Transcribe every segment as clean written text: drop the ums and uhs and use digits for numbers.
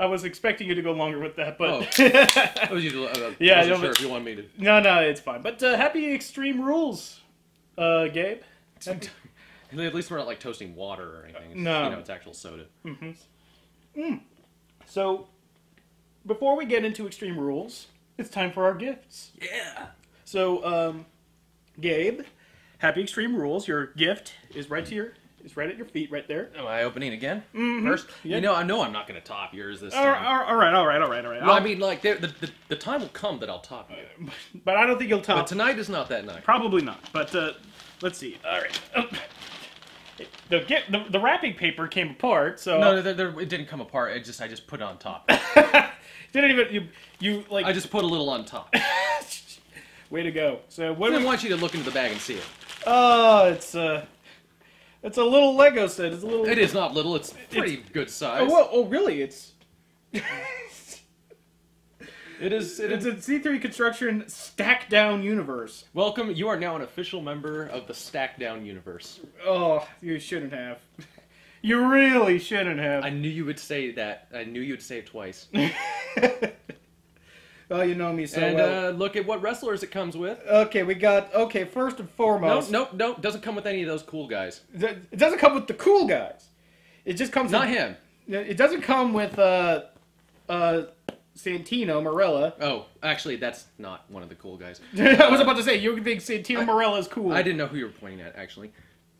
I was expecting you to go longer with that, but I was usually, yeah, wasn't sure if you want me to. No, it's fine. But happy Extreme Rules, Gabe. At least we're not like toasting water or anything. It's, no, it's actual soda. So, before we get into Extreme Rules, it's time for our gifts. Yeah. So, Gabe, happy Extreme Rules. Your gift is right at your feet, right there. Am I opening again? Mm-hmm. First? Yeah. You know, I know I'm not going to top yours this All time. right. Well, I mean, like, the time will come that I'll top you. But I don't think you'll top. But tonight is not that night. Probably not. But let's see. All right. The wrapping paper came apart, so No, it didn't come apart. I just put it on top. didn't even you like. I just put a little on top. Way to go. So I what? didn't want you to look into the bag and see it. Oh, it's a little Lego set. It's a little. It is not little. It's pretty good size. Oh, really? It's. It's a C3 Construction Stack Down Universe. Welcome. You are now an official member of the Stack Down universe. Oh, you shouldn't have. You really shouldn't have. I knew you would say that. I knew you would say it twice. Well, you know me so And well. look at what wrestlers it comes with. Okay, we got. Okay, first and foremost. No. Doesn't come with any of those cool guys. It doesn't come with the cool guys. It just comes. Not with, him. It doesn't come with Santino Marella. Oh, actually, that's not one of the cool guys. I was about to say you think Santino Marella is cool. I didn't know who you were pointing at, actually.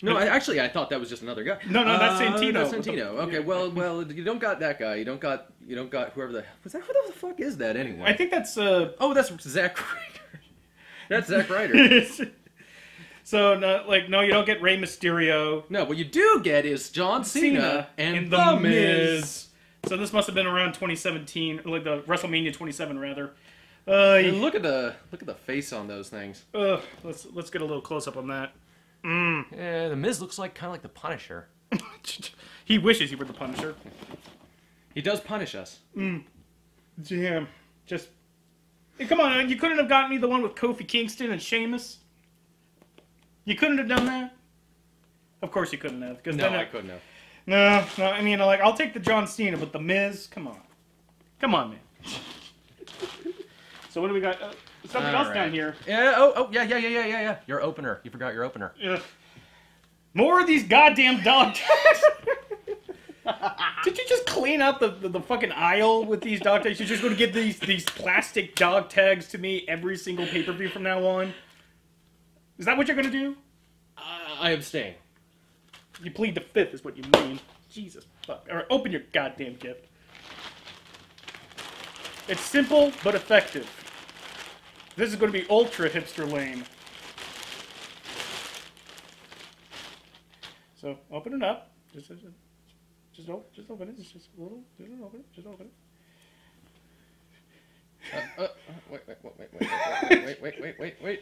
No, I thought that was just another guy. No, that's Santino. That's Santino. Okay, well, you don't got that guy. You don't got whoever the. Who the fuck is that anyway? I think that's Oh, that's Zack Ryder. That's Zack Ryder. So, no, you don't get Rey Mysterio. No, what you do get is John Cena and The Miz. So this must have been around 2017, like the WrestleMania 27, rather. And look at the face on those things. Let's get a little close up on that. Yeah, The Miz looks like kind of like the Punisher. He wishes he were the Punisher. He does punish us. Damn. Just... Hey, come on, you couldn't have gotten me the one with Kofi Kingston and Sheamus? You couldn't have done that? Of course you couldn't have. No, I couldn't have. No, I mean, like, I'll take the John Cena, but the Miz, come on. Come on, man. So what do we got? Something else down here. Yeah, yeah. Your opener. You forgot your opener. Ugh. More of these goddamn dog tags. Did you just clean out the fucking aisle with these dog tags? You're just going to give these plastic dog tags to me every single pay-per-view from now on? Is that what you're going to do? I abstain. You plead the fifth is what you mean. Jesus fuck. Alright, open your goddamn gift. It's simple, but effective. This is going to be ultra hipster lame. So, open it up. Just open it. Just a little. Just open it. Just open it. Wait.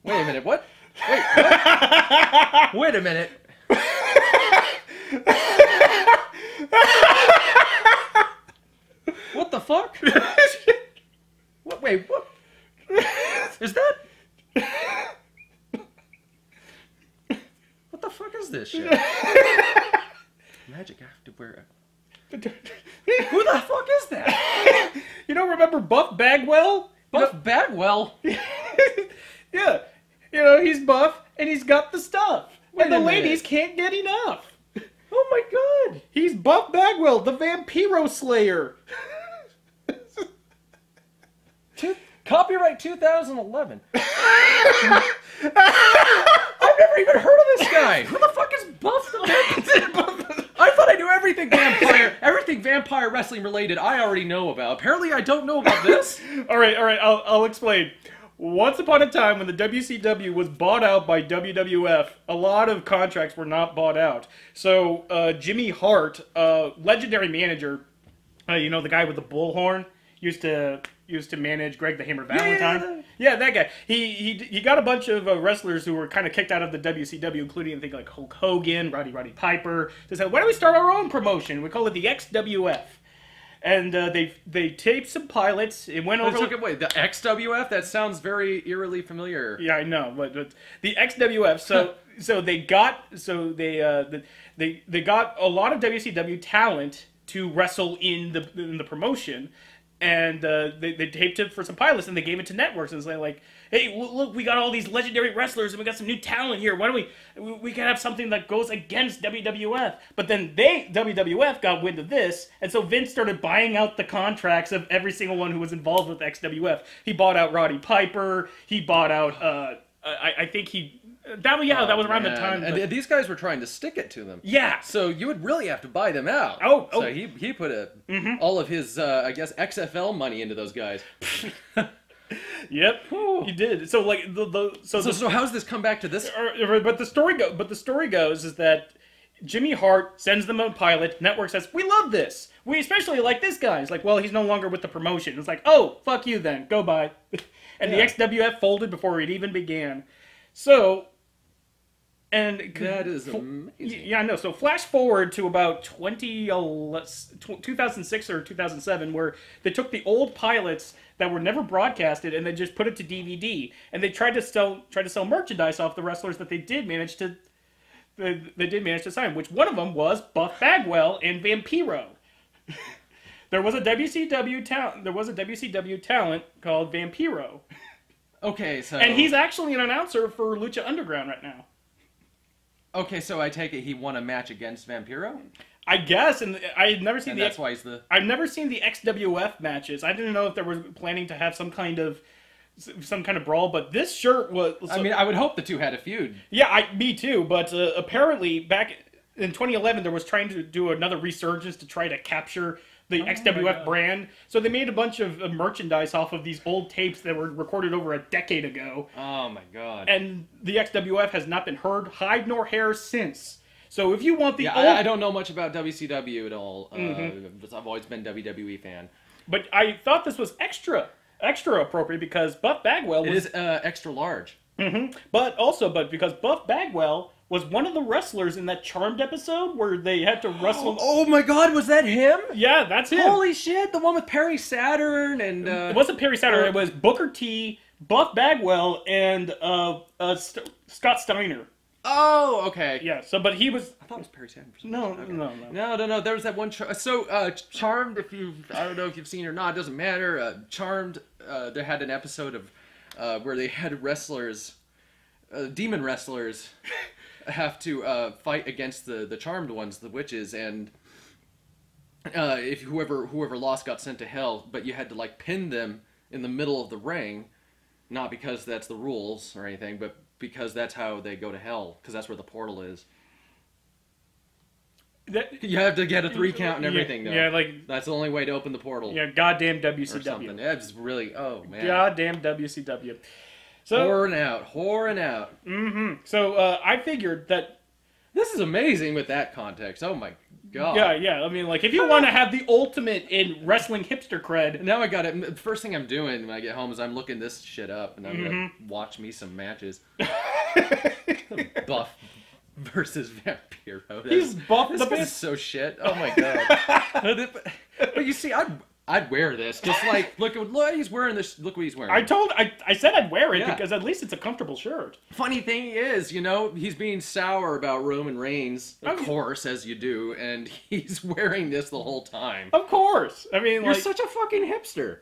Wait a minute, what? Wait, what? Wait a minute. What the fuck? What? Wait, what? Is that? What the fuck is this shit? Magic activewear. Who the fuck is that? You don't remember Buff Bagwell? Buff Bagwell? Yeah. You know, he's buff, and he's got the stuff. Wait and the a minute. ladies can't get enough. Oh my god. He's Buff Bagwell, the Vampiro Slayer. Copyright 2011. I've never even heard of this guy. Who the fuck is Buff the Vampire? I thought I knew everything vampire wrestling related I already know about. Apparently I don't know about this. All right, I'll explain. Once upon a time, when the WCW was bought out by WWF, a lot of contracts were not bought out. So Jimmy Hart, legendary manager, you know, the guy with the bullhorn, used to manage Greg the Hammer Valentine. Yeah, that guy. He got a bunch of wrestlers who were kind of kicked out of the WCW, including I think like Hulk Hogan, Roddy Piper. They said, why don't we start our own promotion? We call it the XWF. And they taped some pilots. It went over. Wait, the XWF? That sounds very eerily familiar. Yeah, I know, but the XWF. So they got a lot of WCW talent to wrestle in the promotion. And they taped it for some pilots, and they gave it to networks. And it's like, hey, look, we got all these legendary wrestlers, and we got some new talent here. Why don't we can have something that goes against WWF? But then WWF got wind of this, and so Vince started buying out the contracts of every single one who was involved with XWF. He bought out Roddy Piper. He bought out, I think he... That was around the time. And these guys were trying to stick it to them. Yeah. So you would really have to buy them out. So he put all of his, I guess, XFL money into those guys. Yep, he did. So like so how's this come back to this? But the story goes is that Jimmy Hart sends them a pilot. Network says, "We love this. We especially like this guy." It's like, well, he's no longer with the promotion. It's like, oh, fuck you then. Go bye. And the XWF folded before it even began. So. And that is amazing. Yeah, I know. So flash forward to about 2006 or 2007, where they took the old pilots that were never broadcasted and they just put it to DVD, and they tried to sell merchandise off the wrestlers that they did manage to sign. Which one of them was Buff Bagwell and Vampiro. There was a WCW talent called Vampiro. Okay, so and he's actually an announcer for Lucha Underground right now. Okay, so I take it he won a match against Vampiro? I guess, and I've never seen that's why he's the... I've never seen the XWF matches. I didn't know if they were planning to have some kind of brawl, but this shirt was... I mean, I would hope the two had a feud. Yeah, me too, but apparently back in 2011 there was trying to do another resurgence to try to capture the XWF brand. So they made a bunch of merchandise off of these old tapes that were recorded over a decade ago. Oh my god. And the XWF has not been heard, hide nor hair since. So if you want the old... I don't know much about WCW at all. I've always been WWE fan. But I thought this was extra appropriate because Buff Bagwell was... It is extra large. But because Buff Bagwell was one of the wrestlers in that Charmed episode where they had to wrestle... Oh my god, was that him? Yeah, that's him. Holy shit, the one with Perry Saturn and... It wasn't Perry Saturn, it was Booker T, Buff Bagwell, and Scott Steiner. Oh, okay. Yeah, but he was... I thought it was Perry Saturn. No. There was that one... Charmed, I don't know if you've seen it or not, it doesn't matter. Charmed, they had an episode of where they had wrestlers, demon wrestlers... have to fight against the charmed ones, the witches, and if whoever lost got sent to hell, but you had to like pin them in the middle of the ring, not because that's the rules or anything, but because that's how they go to hell, because that's where the portal is. You have to get a 3 count and everything, though. Yeah, like... That's the only way to open the portal. Yeah, goddamn WCW. Or something. Yeah, it's really... Oh, man. Goddamn WCW. So, whoring out. So I figured that this is amazing with that context. Oh my god. Yeah. I mean, like if you want to have the ultimate in wrestling hipster cred. Now I got it. The first thing I'm doing when I get home is I'm looking this shit up and I'm gonna watch me some matches. Buff versus Vampiro. He's Buff. This is so shit. Oh my god. But you see, I'd wear this. Just like, look, he's wearing this. Look what he's wearing. I said I'd wear it because at least it's a comfortable shirt. Funny thing is, he's being sour about Roman Reigns, of course, as you do, and he's wearing this the whole time. Of course. I mean, you're such a fucking hipster.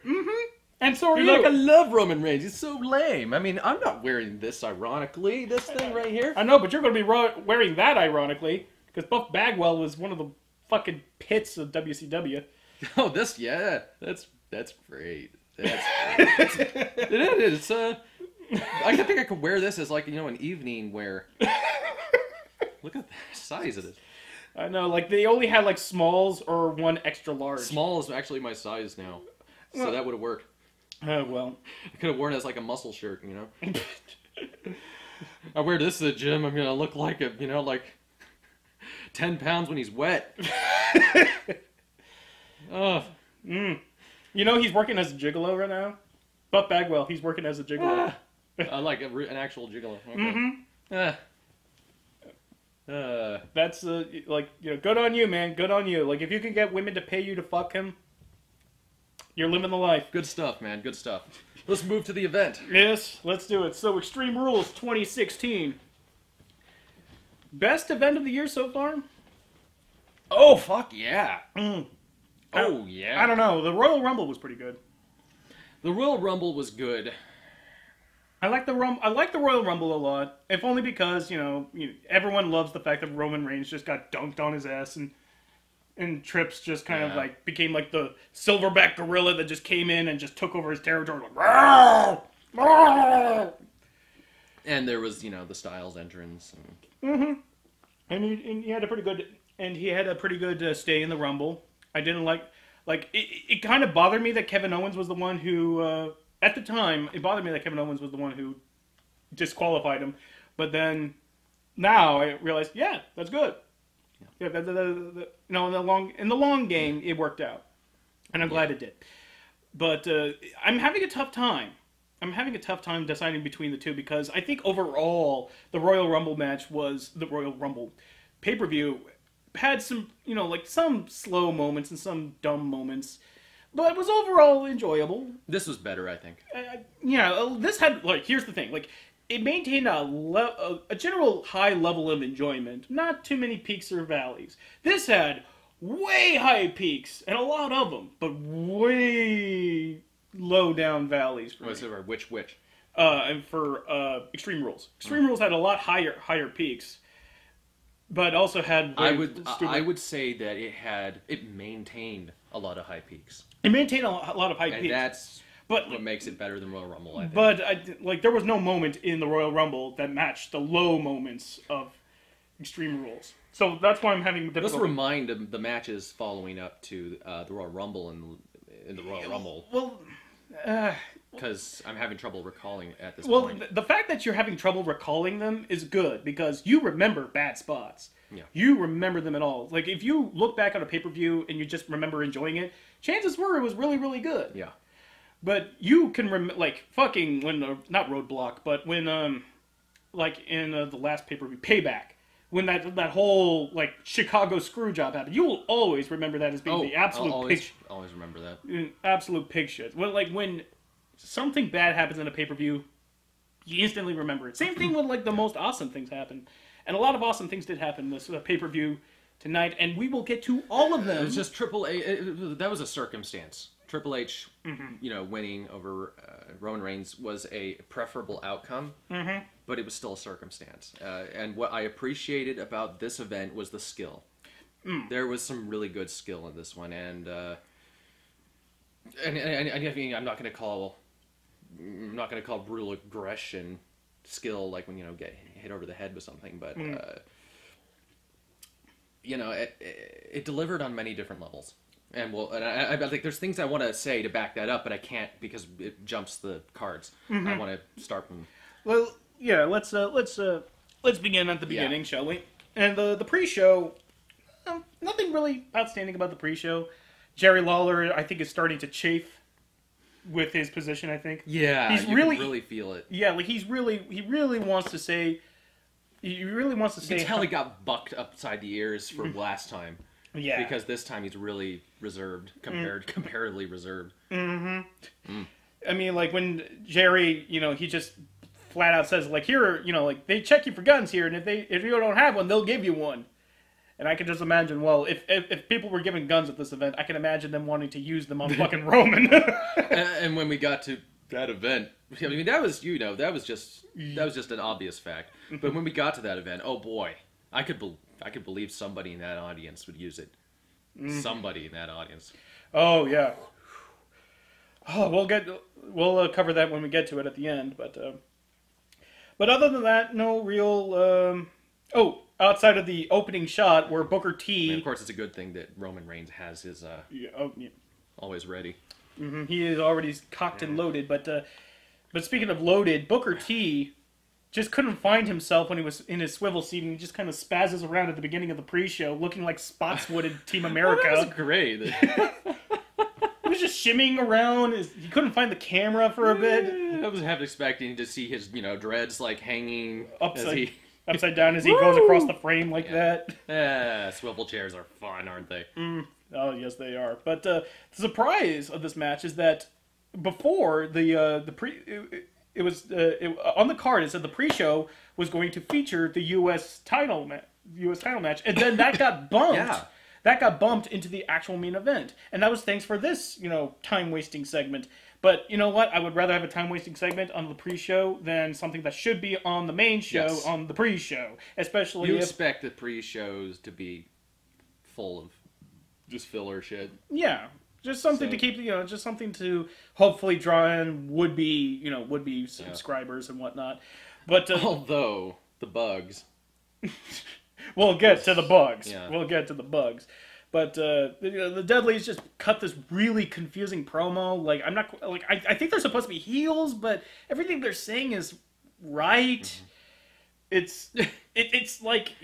And so are you. You're like, I love Roman Reigns. He's so lame. I mean, I'm not wearing this ironically. This thing right here. I know, but you're going to be wearing that ironically because Buff Bagwell was one of the fucking pits of WCW. Oh, that's great. That's great. It is. I think I could wear this as like an evening wear. Look at the size of it. I know, like they only had like smalls or one extra large. Small is actually my size now, so that would have worked. Oh well. I could have worn it as like a muscle shirt, I wear this to the gym. I'm gonna look like like 10 pounds when he's wet. Oh. He's working as a gigolo right now? Buff Bagwell, he's working as a gigolo. Like an actual gigolo. Okay. That's, good on you, man. Good on you. Like, if you can get women to pay you to fuck him, you're living the life. Good stuff, man. Good stuff. Let's move to the event. Yes, let's do it. So, Extreme Rules 2016. Best event of the year so far? Oh, fuck yeah. Oh, yeah. I don't know. The Royal Rumble was pretty good. The Royal Rumble was good. I like the Royal Rumble a lot, if only because everyone loves the fact that Roman Reigns just got dunked on his ass and Trips just kind of like became like the silverback gorilla that just came in and just took over his territory. Like, "Rawr! Rawr!" And there was the Styles entrance. And he had a pretty good stay in the Rumble. I didn't like it kind of bothered me that Kevin Owens was the one who at the time it bothered me that Kevin Owens was the one who disqualified him, but then now I realized that's good. Yeah, in the long game it worked out, and I'm glad it did. But I'm having a tough time. I'm having a tough time deciding between the two because I think overall the Royal Rumble match was the Royal Rumble pay-per-view had some, some slow moments and some dumb moments, but it was overall enjoyable. This was better, I think. This had, here's the thing, it maintained a general high level of enjoyment, not too many peaks or valleys. This had way high peaks, and a lot of them, but way low down valleys for me. Which? And for Extreme Rules. Extreme Rules had a lot higher peaks, but also had. I would say that it maintained a lot of high peaks. It maintained a lot of high peaks. That's what makes it better than Royal Rumble, I think. But there was no moment in the Royal Rumble that matched the low moments of Extreme Rules. So that's why I'm having difficulty. Let's remind the matches following up to the Royal Rumble and in the Royal Rumble. Well, because I'm having trouble recalling at this point. Well, the fact that you're having trouble recalling them is good because you remember bad spots. Yeah. You remember them at all. Like, if you look back on a pay-per-view and you just remember enjoying it, chances were it was really, really good. Yeah. But you can remember, not Roadblock, but when, in the last pay-per-view, Payback, when that whole, Chicago screw job happened, you will always remember that as being the absolute pig. Always remember that. Absolute pig shit. When something bad happens in a pay-per-view, you instantly remember it. Same thing when, the most awesome things happen. And a lot of awesome things did happen in this pay-per-view tonight, and we will get to all of them. It was just Triple H. That was a circumstance. Triple H, winning over Roman Reigns was a preferable outcome, but it was still a circumstance. And what I appreciated about this event was the skill. There was some really good skill in this one, and I mean, I'm not going to call brutal aggression skill like when get hit over the head with something, but it delivered on many different levels. And I think there's things I want to say to back that up, but I can't because it jumps the cards. I want to start from. Well, yeah, let's begin at the beginning, shall we? And the pre-show, nothing really outstanding about the pre-show. Jerry Lawler, I think, is starting to chafe with his position. I think. Yeah, you really feel it. Yeah, he really wants to say. He really wants to say. You can tell he got bucked upside the ears from last time. Yeah. Because this time he's really reserved, comparatively reserved. I mean, when Jerry, he just flat out says, here, they check you for guns here, and if you don't have one, they'll give you one. And I can just imagine, well, if people were given guns at this event, I can imagine them wanting to use them on fucking Roman. And when we got to that event, I mean, that was just an obvious fact. But when we got to that event, oh boy, I could believe somebody in that audience would use it. Somebody in that audience. Oh yeah. Oh, we'll cover that when we get to it at the end. But other than that, no real. Outside of the opening shot where Booker T. I mean, of course, it's a good thing that Roman Reigns has his always ready. He is already cocked and loaded. But speaking of loaded, Booker T. just couldn't find himself when he was in his swivel seat, and he just kind of spazzes around at the beginning of the pre-show, looking like Spotswood Team America. That was great. He was just shimmying around. He couldn't find the camera for a bit. I was half expecting to see his, dreads hanging upside down as he goes across the frame like that. Swivel chairs are fun, aren't they? Oh yes, they are. But the surprise of this match is that before it was on the card. It said the pre-show was going to feature the U.S. title match, and then that got bumped. that got bumped into the actual main event, and that was thanks for this, time wasting segment. But you know what? I would rather have a time wasting segment on the pre-show than something that should be on the main show on the pre-show, especially you if expect the pre-shows to be full of just filler shit. yeah. Just something to keep, just something to hopefully draw in would-be subscribers and whatnot. But although the bugs, we'll get to the bugs. Yeah. We'll get to the bugs. But the Dudleys just cut this really confusing promo. Like I think they're supposed to be heels, but everything they're saying is right. Mm-hmm. It's like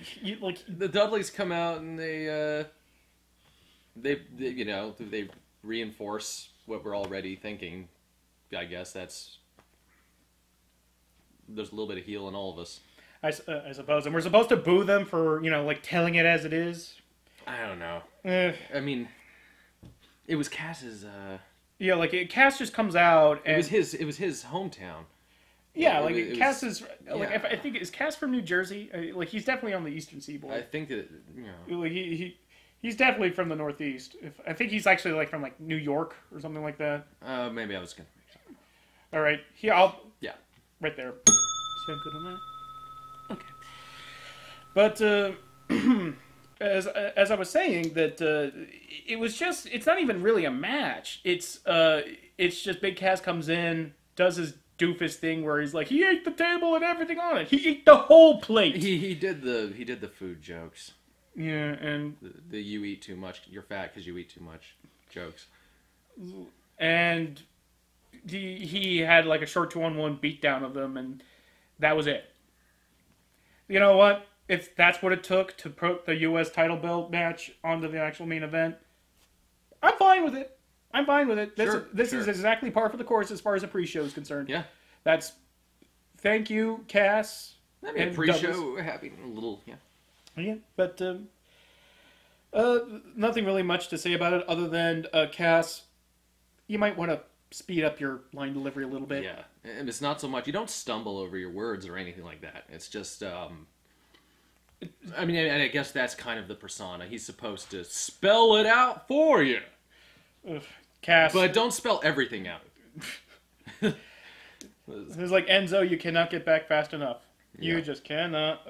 the Dudleys come out and they reinforce what we're already thinking. I guess there's a little bit of heel in all of us. I suppose, and we're supposed to boo them for telling it as it is. I don't know. I mean, it was Cass's. Cass just comes out. And it was his hometown. Yeah, Cass is I think is Cass from New Jersey. He's definitely on the Eastern Seaboard. I think that he's definitely from the Northeast. I think he's actually from New York or something like that. Maybe I was gonna. All right, here right there. Sound good on that? Okay. But as I was saying, that it's not even really a match. It's just Big Cass comes in, does his doofus thing where he's like, he ate the table and everything on it. He ate the whole plate. He did the food jokes. Yeah, and the you eat too much, you're fat because you eat too much jokes. And he had a short 2-on-1 beatdown of them, and that was it. You know what? If that's what it took to put the U.S. title belt match onto the actual main event, I'm fine with it. This is exactly par for the course as far as the pre-show is concerned. Yeah. Thank you, Cass. I mean, pre-show having a little, Yeah, but nothing really much to say about it other than Cass, you might want to speed up your line delivery a little bit. Yeah, and it's not so much, you don't stumble over your words or anything like that. It's just, I mean, and I guess that's kind of the persona. He's supposed to spell it out for you. Cass. But don't spell everything out. It's like, Enzo, you cannot get back fast enough. You just cannot.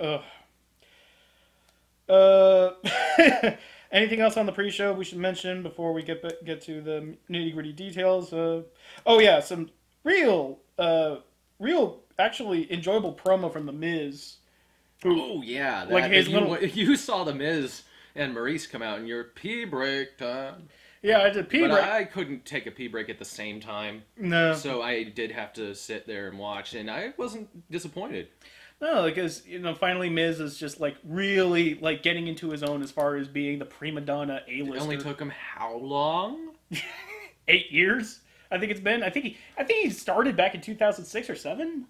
Anything else on the pre-show we should mention before we get to the nitty-gritty details? Some real actually enjoyable promo from The Miz. You saw The Miz and Maurice come out in your pee break time. Yeah, I did pee break. But I couldn't take a pee break at the same time. No. So I did have to sit there and watch, and I wasn't disappointed. No, because, finally Miz is just, really, getting into his own as far as being the prima donna A-lister. It only took him how long? 8 years? I think it's been. I think he started back in 2006 or 7?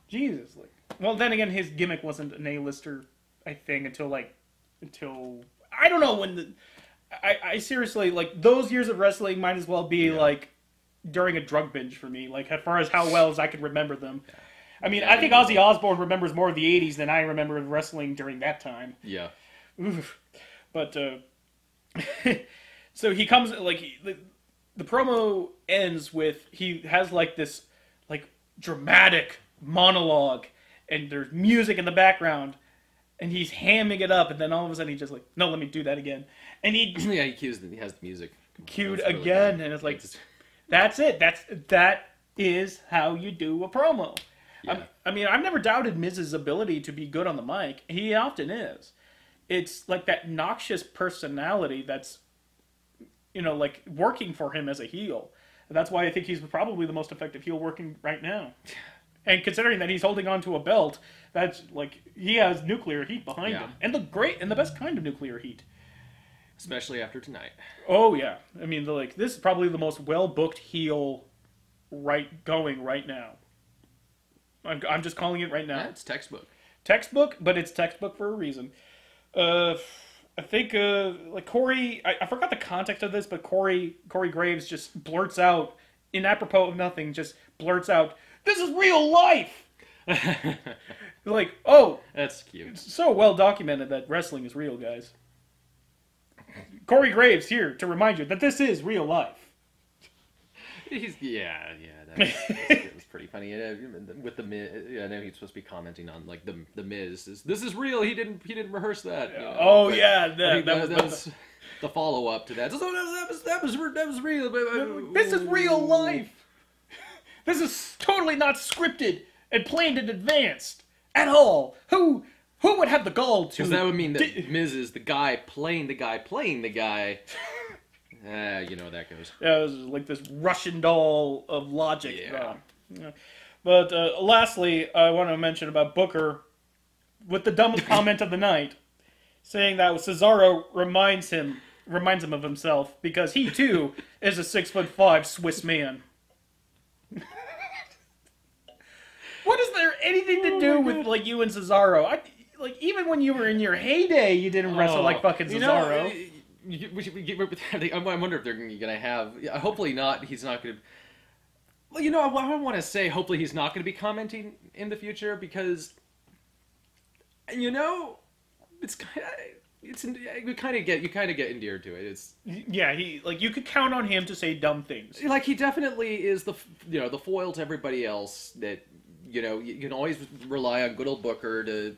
Jesus. Well, then again, his gimmick wasn't an A-lister, I think, until I don't know when I seriously, those years of wrestling might as well be, during a drug binge for me, as far as how well as I could remember them. Yeah. I mean, I think Ozzy Osbourne remembers more of the 80s than I remember wrestling during that time. Yeah. Oof. But, so he comes, the promo ends with, he has, this, dramatic monologue, and there's music in the background, and he's hamming it up, and then all of a sudden he's just no, let me do that again. And he has the music cued really again, good. And it's that's it. That is how you do a promo. Yeah. I mean, I've never doubted Miz's ability to be good on the mic. He often is. It's that noxious personality that's, working for him as a heel. And that's why I think he's probably the most effective heel working right now. And considering that he's holding on to a belt, that's he has nuclear heat behind him, and the best kind of nuclear heat. Especially after tonight. Oh yeah, I mean, this is probably the most well-booked heel going right now. I'm just calling it right now. Yeah, it's textbook. Textbook, but it's textbook for a reason. I think Corey. I forgot the context of this, but Corey Graves just blurts out, in apropos of nothing, just blurts out, "This is real life." Oh, that's cute. It's so well documented that wrestling is real, guys. Corey Graves here to remind you that this is real life. That was pretty funny. With the Miz, I know he's supposed to be commenting on like the Miz. This is real. He didn't rehearse that. You know? Oh but yeah, that was the follow up to that. So that was real. This is real life. This is totally not scripted and planned in advance at all. Who would have the gall to? Because that would mean that Miz is the guy playing the guy playing the guy. You know how that goes. Yeah, it was like this Russian doll of logic. Yeah. But lastly, I want to mention about Booker with the dumbest comment of the night, saying that Cesaro reminds him of himself because he too is a 6'5" Swiss man. What is there anything to do with like you and Cesaro? Like even when you were in your heyday, you didn't wrestle like fucking Cesaro. I wonder if they're going to have. Hopefully not. He's not going to. Well, you know, I want to say hopefully he's not going to be commenting in the future because, you know, you kind of get endeared to it. Yeah, you could count on him to say dumb things. Like he definitely is the foil to everybody else that you can always rely on good old Booker to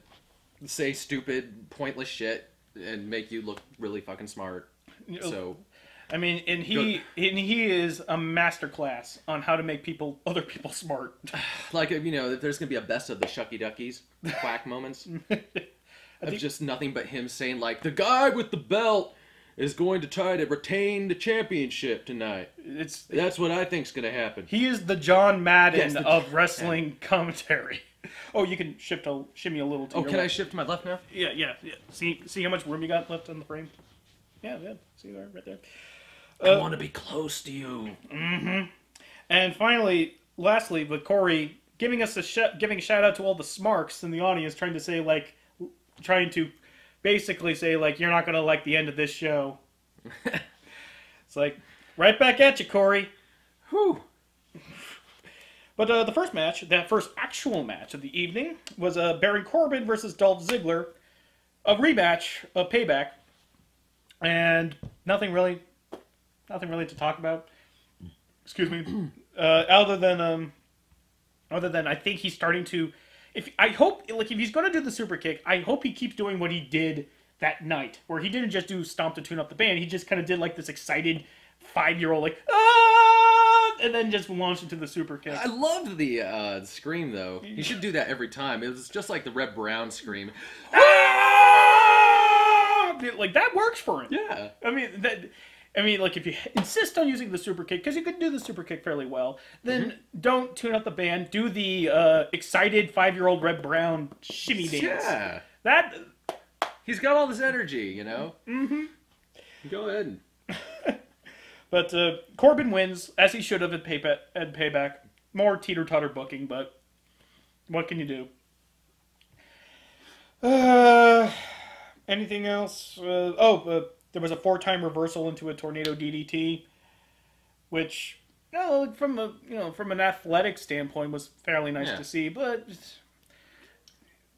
say stupid, pointless shit and make you look really fucking smart. So, I mean, and he is a masterclass on how to make other people smart. Like there's gonna be a best of the Shucky Duckies quack moments of just nothing but him saying like the guy with the belt is going to try to retain the championship tonight. That's what I think's gonna happen. He is the John Madden of wrestling commentary. Oh, you can shimmy a little to your left. I shift to my left now? Yeah. See how much room you got left on the frame? Yeah. See there, right there. I want to be close to you. Mm-hmm. And lastly, with Corey giving a shout out to all the smarks in the audience, trying to basically say like you're not gonna like the end of this show. It's like right back at you, Corey. Whew. But the first match, that first actual match of the evening, was Baron Corbin versus Dolph Ziggler, a rematch of Payback, and nothing really to talk about. Excuse me. Other than I think he's starting to. If he's going to do the super kick, I hope he keeps doing what he did that night, where he didn't just do stomp to tune up the band. He just kind of did like this excited 5-year-old like and then just launched into the super kick. I loved the scream though. You should do that every time. It was just like the Red Brown scream. Like that works for him. Yeah. I mean, like if you insist on using the super kick, because you could do the super kick fairly well, then don't tune up the band. Do the excited 5-year-old Red Brown shimmy dance. Yeah. That he's got all this energy, you know. Mm-hmm. Go ahead. But Corbin wins, as he should have at Payback. More teeter-totter booking, but what can you do? Anything else? There was a 4-time reversal into a tornado DDT, which, from an athletic standpoint, was fairly nice to see. But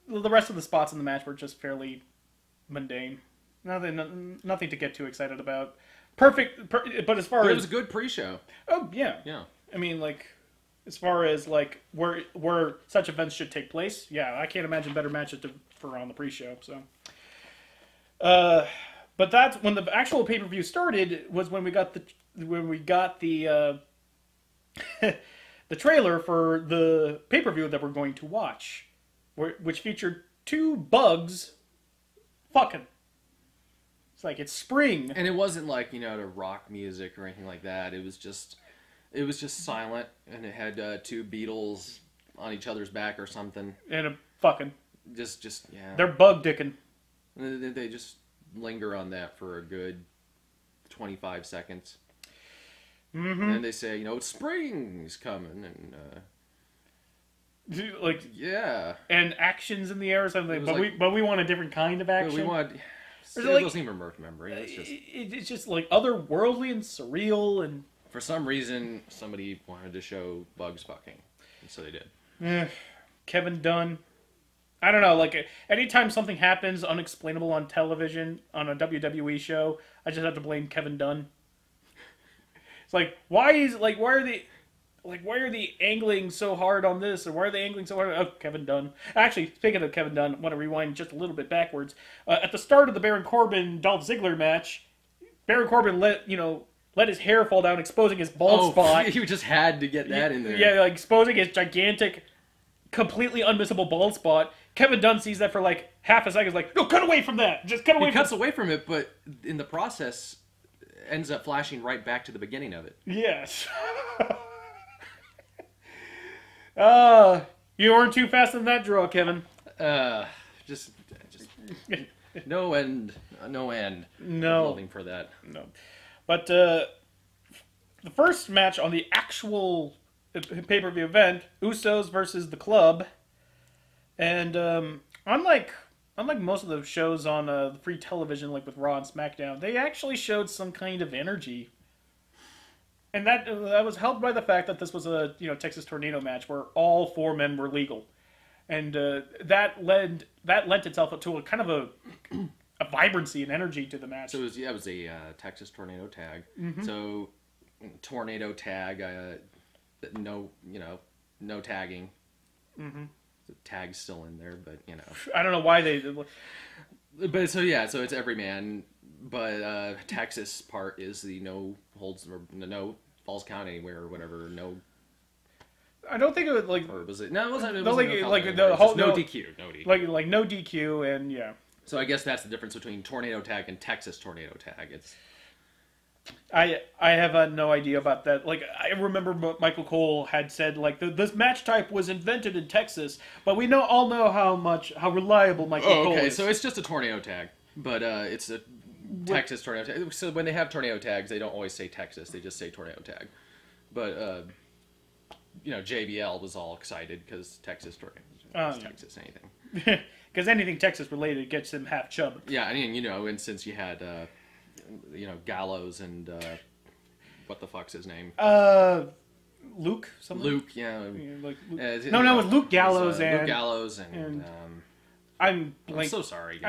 the rest of the spots in the match were just fairly mundane. Nothing to get too excited about. But as far as it was a good pre-show. Oh yeah. I mean, like, as far as like where such events should take place, yeah, I can't imagine better matches for on the pre-show. So, but that's when the actual pay-per-view started. Was when we got the the trailer for the pay-per-view that we're going to watch, which featured 2 bugs fucking. Like it's spring, and it wasn't like to rock music or anything like that. It was just silent, and it had 2 Beatles on each other's back or something, and a fucking just yeah. They're bug dicking. They just linger on that for a good 25 seconds, and they say spring's coming, and like yeah, and actions in the air or something. But we want a different kind of action. We want. It wasn't even memory. It's just like otherworldly and surreal, and for some reason somebody wanted to show bugs fucking, and so they did. Kevin Dunn, I don't know. Like anytime something happens unexplainable on television on a WWE show, I just have to blame Kevin Dunn. It's like why are they angling so hard on this, or why are they angling so hard? Oh, Kevin Dunn. Actually, speaking of Kevin Dunn, I want to rewind just a little bit backwards. At the start of the Baron Corbin Dolph Ziggler match, Baron Corbin let his hair fall down, exposing his bald spot. You just had to get that in there. Yeah, like exposing his gigantic, completely unmissable bald spot. Kevin Dunn sees that for like half a second. Like, no, cut away from that. Just cut away. He cuts away from it, but in the process, ends up flashing right back to the beginning of it. Yes. You weren't too fast in that draw, Kevin. Just no end. No. Loving for that. No. But the first match on the actual pay-per-view event, Usos versus the Club, and unlike most of the shows on the free television, like with Raw and SmackDown, they actually showed some kind of energy. And that was helped by the fact that this was a Texas Tornado match where all 4 men were legal, and that lent itself to a kind of a vibrancy and energy to the match. So it was a Texas Tornado tag. Mm-hmm. So tornado tag, no tagging. Mm-hmm. The tag's still in there, but I don't know why they. But so it's every man. But Texas part is the no holds or no falls count anywhere or whatever. No, I don't think it was like. Or was it? No, it wasn't. It no, wasn't like the whole no DQ, no DQ. Like no DQ and yeah. So I guess that's the difference between tornado tag and Texas tornado tag. It's. I have no idea about that. Like I remember Michael Cole had said like this match type was invented in Texas, but we all know how reliable Michael Cole is. So it's just a tornado tag, but it's a Texas tornado tag. So when they have tornado tags, they don't always say Texas; they just say tornado tag. But JBL was all excited because Texas tornado, Texas anything. Because anything Texas related gets him half chub. Yeah, I mean and since you had Gallows and what the fuck's his name? Luke. Something? Luke, yeah. Like Luke. It was Luke Gallows and Luke Gallows and I'm so sorry.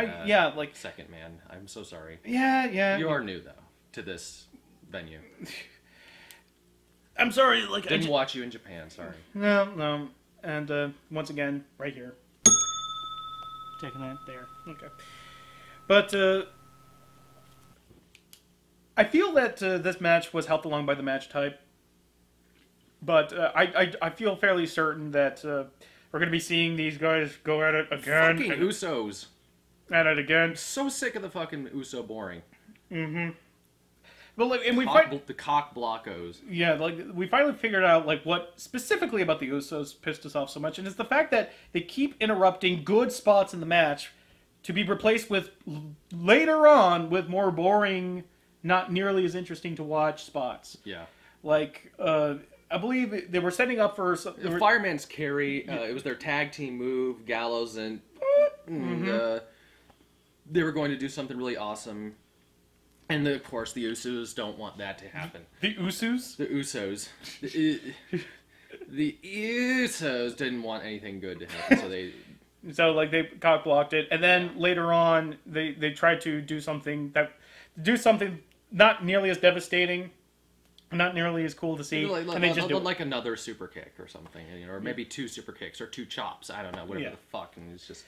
Second man. I'm so sorry. Yeah. You are new though to this venue. I'm sorry. Didn't watch you in Japan. Sorry. No. And once again, right here. Taking that there. Okay. But I feel that this match was helped along by the match type. But I feel fairly certain that we're going to be seeing these guys go at it again. Fucking Usos. At it again. I'm so sick of the fucking Uso boring. Mm-hmm. But the cock blockos. Yeah, we finally figured out what specifically about the Usos pissed us off so much, and it's the fact that they keep interrupting good spots in the match to be replaced with later on with more boring, not nearly as interesting to watch spots. Yeah. I believe they were setting up for the Fireman's Carry. It was their tag team move, Gallows and they were going to do something really awesome. And of course, the Usos don't want that to happen. The Usos? The Usos. The Usos didn't want anything good to happen, so they... So, they cock blocked it, and then later on, they tried to do something not nearly as devastating, not nearly as cool to see, and they just do like another super kick or something, or maybe 2 super kicks or 2 chops. I don't know, whatever the fuck, and it's just...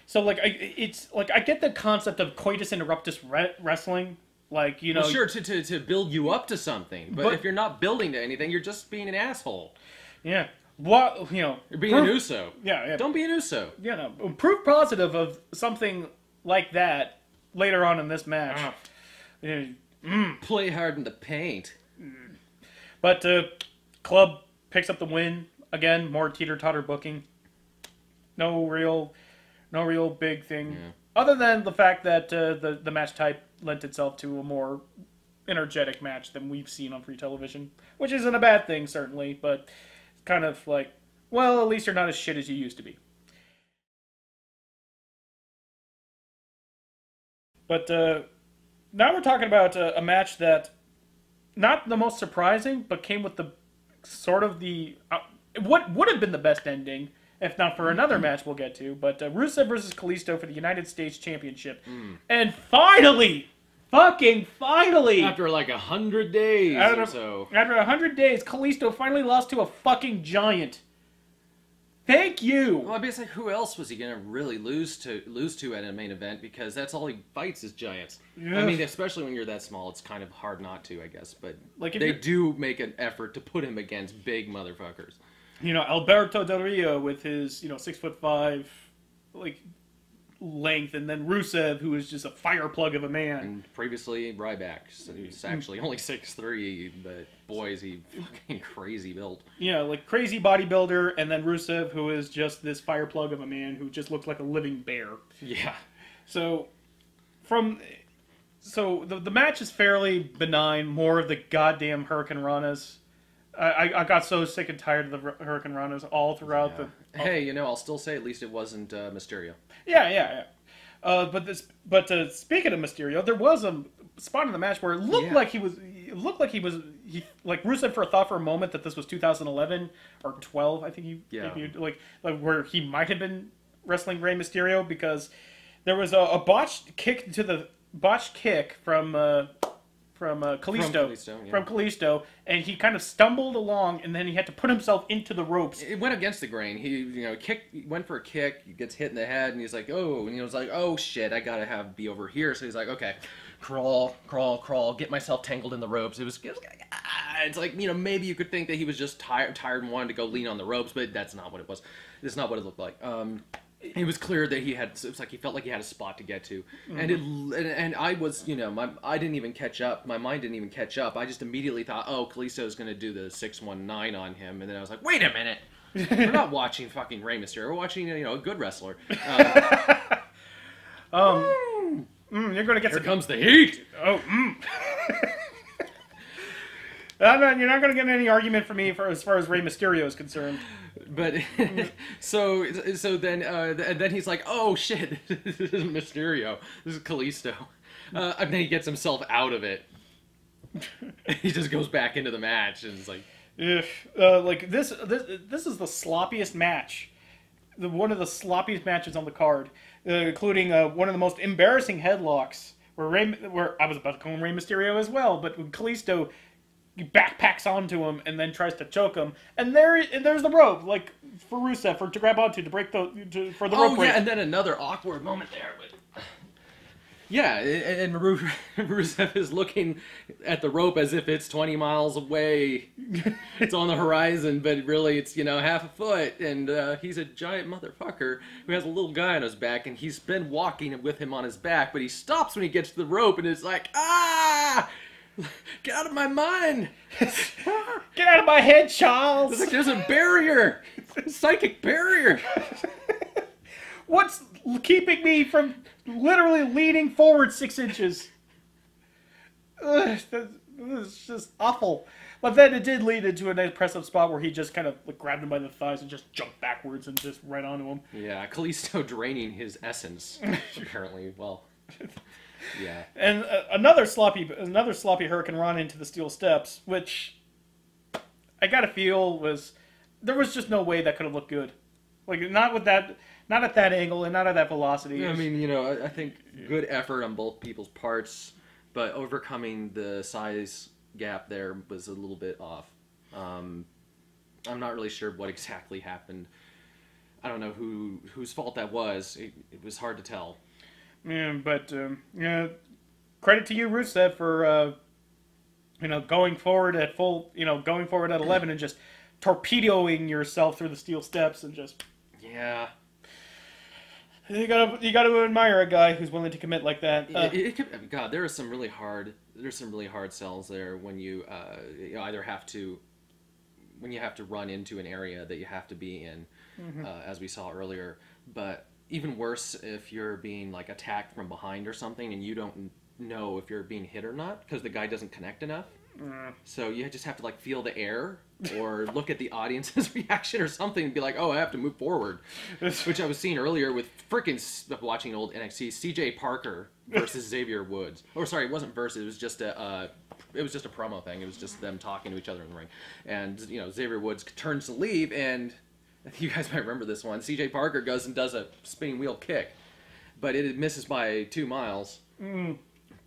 So I get the concept of coitus interruptus wrestling, sure, to build you up to something, but if you're not building to anything, you're just being an asshole. Yeah. You're being an Uso. Yeah. Don't be an Uso. Yeah, no. Proof positive of something like that later on in this match. Play hard in the paint. But Club picks up the win again. More teeter-totter booking. No real big thing, other than the fact that the match type lent itself to a more energetic match than we've seen on free television, which isn't a bad thing certainly, but kind of at least you're not as shit as you used to be. But now we're talking about a match that not the most surprising, but came with the sort of the what would have been the best ending. if not for another match we'll get to. But Rusev versus Kalisto for the United States Championship. And finally, fucking finally, After like 100 days or so. after 100 days, Kalisto finally lost to a fucking giant. Thank you. Well, I mean, it's like, who else was he gonna really lose to at a main event? Because that's all he fights is giants. Yeah. I mean, especially when you're that small, it's kind of hard not to, I guess. But Like, if they you're- do make an effort to put him against big motherfuckers. You know, Alberto Del Rio with his 6'5" like length, and then Rusev, who is just a fire plug of a man. And previously, Ryback, so he's actually only 6'3", but boy, is he fucking crazy built. Yeah, like crazy bodybuilder, and then Rusev, who is just this fire plug of a man who just looks like a living bear. Yeah. So, the match is fairly benign. More of the goddamn Hurricane Ranas. I got so sick and tired of the Hurricane Ranas all throughout the. Hey, I'll still say at least it wasn't Mysterio. Yeah. But speaking of Mysterio, there was a spot in the match where it looked like he was like Rusev thought for a moment that this was 2011 or 12. I think like where he might have been wrestling Rey Mysterio, because there was a botched kick from Kalisto, and he kind of stumbled along, and then he had to put himself into the ropes. It went against the grain. He went for a kick, he gets hit in the head, and he's like, oh, and he was like, oh shit, I gotta be over here. So he's like, okay, crawl, get myself tangled in the ropes. It's like, maybe you could think that he was just tired and wanted to go lean on the ropes, but that's not what it was. It's not what it looked like. It was clear that he felt like he had a spot to get to, and I was, I didn't even catch up. My mind didn't even catch up. I just immediately thought, oh, Kalisto's going to do the 619 on him, and then I was like, wait a minute, we're not watching fucking Rey Mysterio. We're watching, a good wrestler. You're going to get Here comes the heat. Oh, you're not going to get any argument from me as far as Rey Mysterio is concerned. But so then he's like, oh shit, this isn't Mysterio, this is Kalisto. And then he gets himself out of it. He just goes back into the match and it's like, like this is the sloppiest match, one of the sloppiest matches on the card, including one of the most embarrassing headlocks where I was about to call him Rey Mysterio as well, but when Kalisto backpacks onto him and then tries to choke him, and there's the rope, like for Rusev to grab onto to break for the rope break. And then another awkward moment there. But and Rusev is looking at the rope as if it's 20 miles away. It's on the horizon, but really it's half a foot, and he's a giant motherfucker who has a little guy on his back, and he's been walking with him on his back, but he stops when he gets to the rope, and it's like, ah! Get out of my mind! Get out of my head, Charles! It's like there's a barrier! A psychic barrier! What's keeping me from literally leaning forward 6 inches? It's just awful. But then it did lead into an impressive spot where he just kind of grabbed him by the thighs and just jumped backwards and just right onto him. Yeah, Kalisto draining his essence, apparently. Well... Yeah, and another sloppy Hurricane Rana into the steel steps, which I gotta feel there was just no way that could have looked good, not at that angle and not at that velocity. I mean, I think good effort on both people's parts, but overcoming the size gap there was a little bit off. I'm not really sure what exactly happened. I don't know whose fault that was. It was hard to tell. Yeah, but credit to you, Rusev, for going forward at 11 and just torpedoing yourself through the steel steps and just you gotta admire a guy who's willing to commit like that. God, there's some really hard sells there when you either have to run into an area that you have to be in, as we saw earlier, but. Even worse if you're being attacked from behind or something and you don't know if you're being hit or not because the guy doesn't connect enough. So you just have to feel the air or look at the audience's reaction or something and be like, oh, I have to move forward. Which I was seeing earlier with watching old NXT, CJ Parker versus Xavier Woods. Or sorry, it wasn't versus, it was just a promo thing. It was just them talking to each other in the ring. And Xavier Woods turns to leave and You guys might remember this one. C.J. Parker goes and does a spinning wheel kick, but it misses by 2 miles.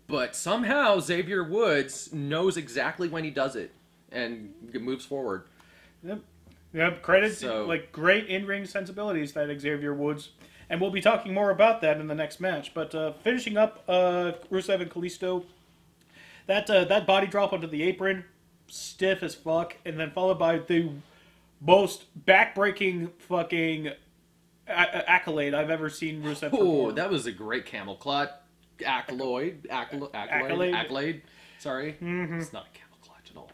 But somehow Xavier Woods knows exactly when he does it and moves forward. Yep. Credit to, like, great in-ring sensibilities that Xavier Woods, and we'll be talking more about that in the next match. But finishing up Rusev and Kalisto, that body drop onto the apron, stiff as fuck, and then followed by the most back-breaking fucking accolade I've ever seen Rusev perform. Oh, that was a great camel clutch. Accolade. Sorry. Mm-hmm. It's not a camel clutch at all.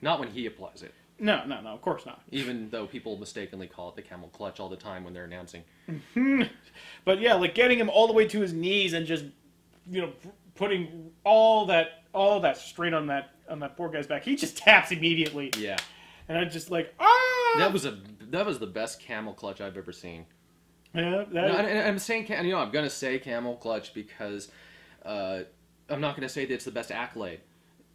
Not when he applies it. No, of course not. Even though people mistakenly call it the camel clutch all the time when they're announcing. But yeah, like getting him all the way to his knees and just, putting all that strain on that poor guy's back. He just taps immediately. Yeah. And I'm just like, ah! That was the best camel clutch I've ever seen. Yeah, I'm saying, I'm gonna say camel clutch because I'm not gonna say that it's the best accolade.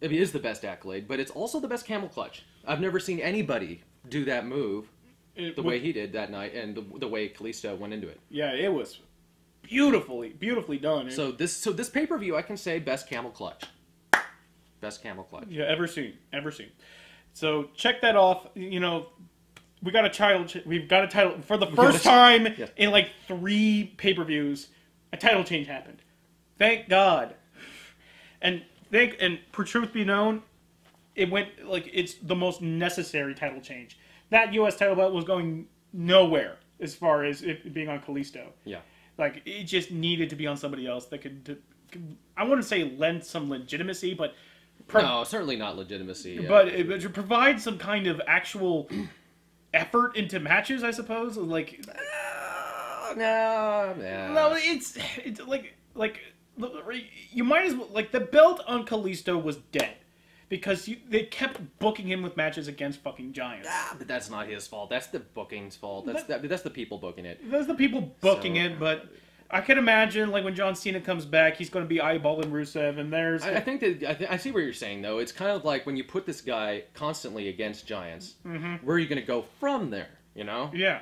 It is the best accolade, but it's also the best camel clutch. I've never seen anybody do that move the way he did that night, and the way Kalisto went into it. Yeah, it was beautifully done. So this pay-per-view, I can say best camel clutch. Best camel clutch. Yeah, ever seen. So check that off. We've got a title for the first time in like 3 pay-per-views. A title change happened. Thank God. And for truth be known, it went like it's the most necessary title change. That U.S. title belt was going nowhere as far as it being on Kalisto. Yeah. Like it just needed to be on somebody else that could I wouldn't say lend some legitimacy, but no, certainly not legitimacy. Yeah. But it provides some kind of actual effort into matches, I suppose. Like, no, it's like you might as well, like, the belt on Kalisto was dead because they kept booking him with matches against fucking giants. But that's not his fault. That's the booking's fault. That's the people booking it. That's the people booking it, but I can imagine, like, when John Cena comes back, he's going to be eyeballing Rusev, and there's... I think that... I see what you're saying, though. It's kind of like when you put this guy constantly against giants, where are you going to go from there, Yeah.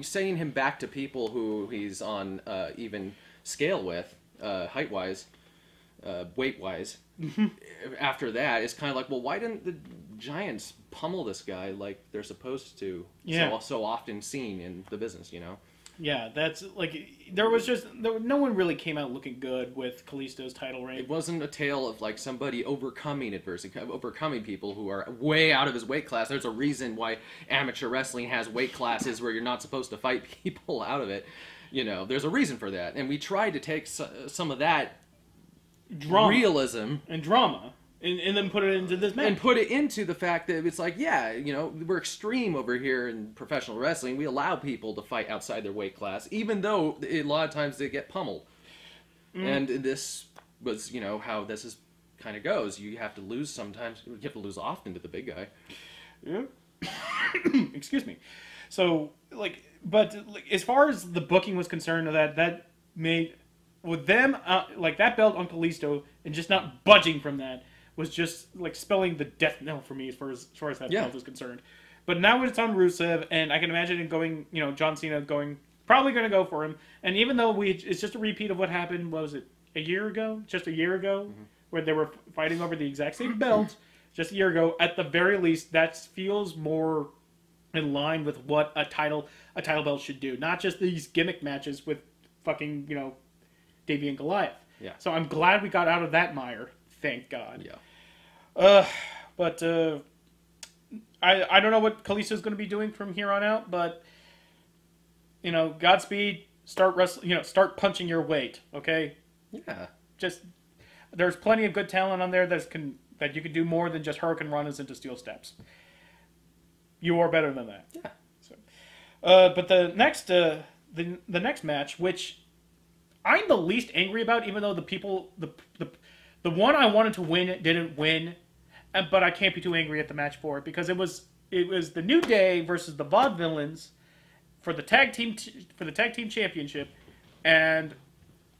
Saying him back to people who he's on even scale with, height-wise, weight-wise, after that, it's kind of like, well, why didn't the giants pummel this guy like they're supposed to? Yeah. So often seen in the business, Yeah, that's like no one really came out looking good with Kalisto's title reign. It wasn't a tale of like somebody overcoming adversity, overcoming people who are way out of his weight class. There's a reason why amateur wrestling has weight classes where you're not supposed to fight people out of it. There's a reason for that, and we tried to take some of that realism and drama. And then put it into this match. And put it into the fact that it's like, we're extreme over here in professional wrestling. We allow people to fight outside their weight class, even though a lot of times they get pummeled. And this was, how this is kind of goes. You have to lose sometimes. You have to lose often to the big guy. Yeah. Excuse me. So, as far as the booking was concerned, that made, with them, that belt on Kalisto, and just not budging from that, was just like spelling the death knell for me as far as that belt is concerned. But now it's on Rusev, and I can imagine it going, John Cena probably going to go for him. And even though it's just a repeat of what happened, what was it, a year ago? Just a year ago, where they were fighting over the exact same belt, just a year ago. At the very least, that feels more in line with what a title belt should do. Not just these gimmick matches with fucking, Davey and Goliath. Yeah. So I'm glad we got out of that mire. Thank God. Yeah. But I don't know what Kalisto's going to be doing from here on out, but Godspeed. Start wrestling. Start punching your weight. Okay. Yeah. Just there's plenty of good talent on there that you can do more than just Hurricane Runners into Steel Steps. You are better than that. Yeah. So, but the next match, which I'm the least angry about, even though the one I wanted to win didn't win, but I can't be too angry at the match for it because it was the New Day versus the Vaudevillains for the tag team championship, and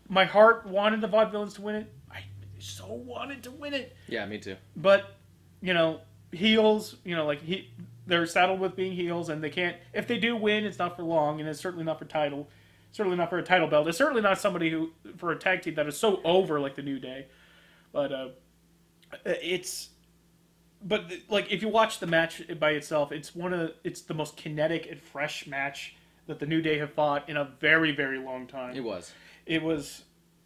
my heart wanted the Vaudevillains to win it. I so wanted to win it. Yeah, me too. But heels, they're saddled with being heels, and they can't. If they do win, it's not for long, and it's certainly not for title. Certainly not for a title belt. It's certainly not somebody who for a tag team that is so over like the New Day. But like if you watch the match by itself, it's the most kinetic and fresh match that the New Day have fought in a very, very long time. It was.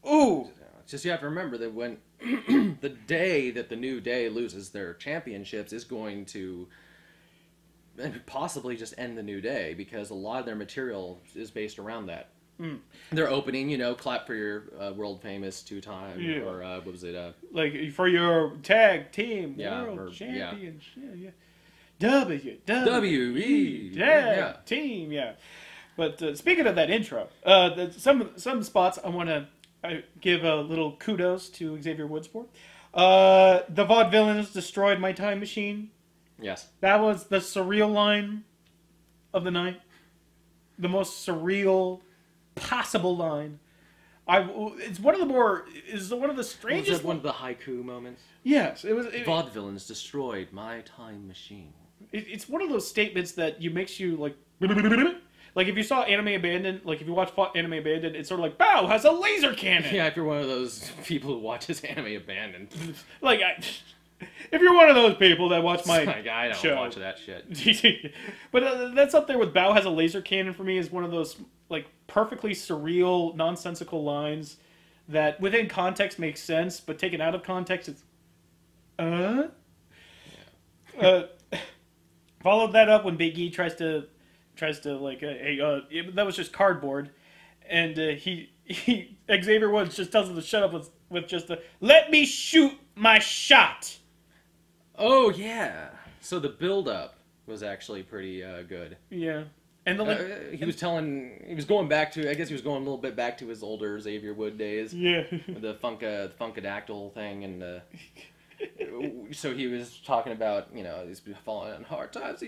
Ooh. It's just you have to remember that when the day that the New Day loses their championships is going to possibly just end the New Day, because a lot of their material is based around that. Their opening, clap for your world famous 2-time, or what was it? Like for your tag team world championship. Yeah. WWE tag team. Yeah. But speaking of that intro, some spots I want to give a little kudos to Xavier Woods for. The Vaudevillains destroyed my time machine. Yes. That was the surreal line of the night. The most surreal possible line. It's one of the strangest. Was it one of the haiku moments? Yes, it was. Vaudevillains destroyed my time machine. It's one of those statements that makes you like. Like if you saw Anime Abandoned, like if you watch Anime Abandoned, it's sort of like Bao has a laser cannon. Yeah, if you're one of those people who watches Anime Abandoned, like if you're one of those people that watch my I don't show. watch that shit. But that's up there with Bao has a laser cannon for me. Is one of those like perfectly surreal, nonsensical lines that within context makes sense, but taken out of context, it's followed that up when Big E tries to like that was just cardboard, and Xavier Woods just tells him to shut up with just a "let me shoot my shot." Oh yeah, so the build up was actually pretty good. Yeah, and he was going back to, I guess he was going a little bit back to his older Xavier Wood days. Yeah, the Funkadactyl thing, and so he was talking about he's falling on hard times.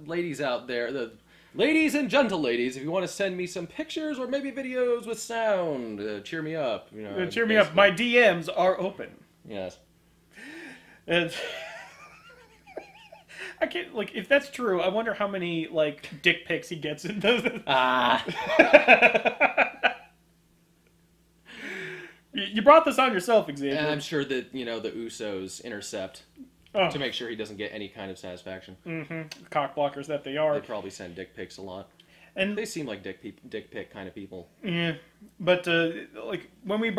Ladies out there, the ladies and gentle ladies, if you want to send me some pictures or maybe videos with sound, cheer me up. Cheer me up. My DMs are open. Yes. And I can't, like, if that's true, I wonder how many, like, dick pics he gets in those. You brought this on yourself, Xavier. And I'm sure that, the Usos intercept to make sure he doesn't get any kind of satisfaction. Mm-hmm. Cock blockers that they are. They probably send dick pics a lot. And they seem like dick pic kind of people. Yeah. But, like, when we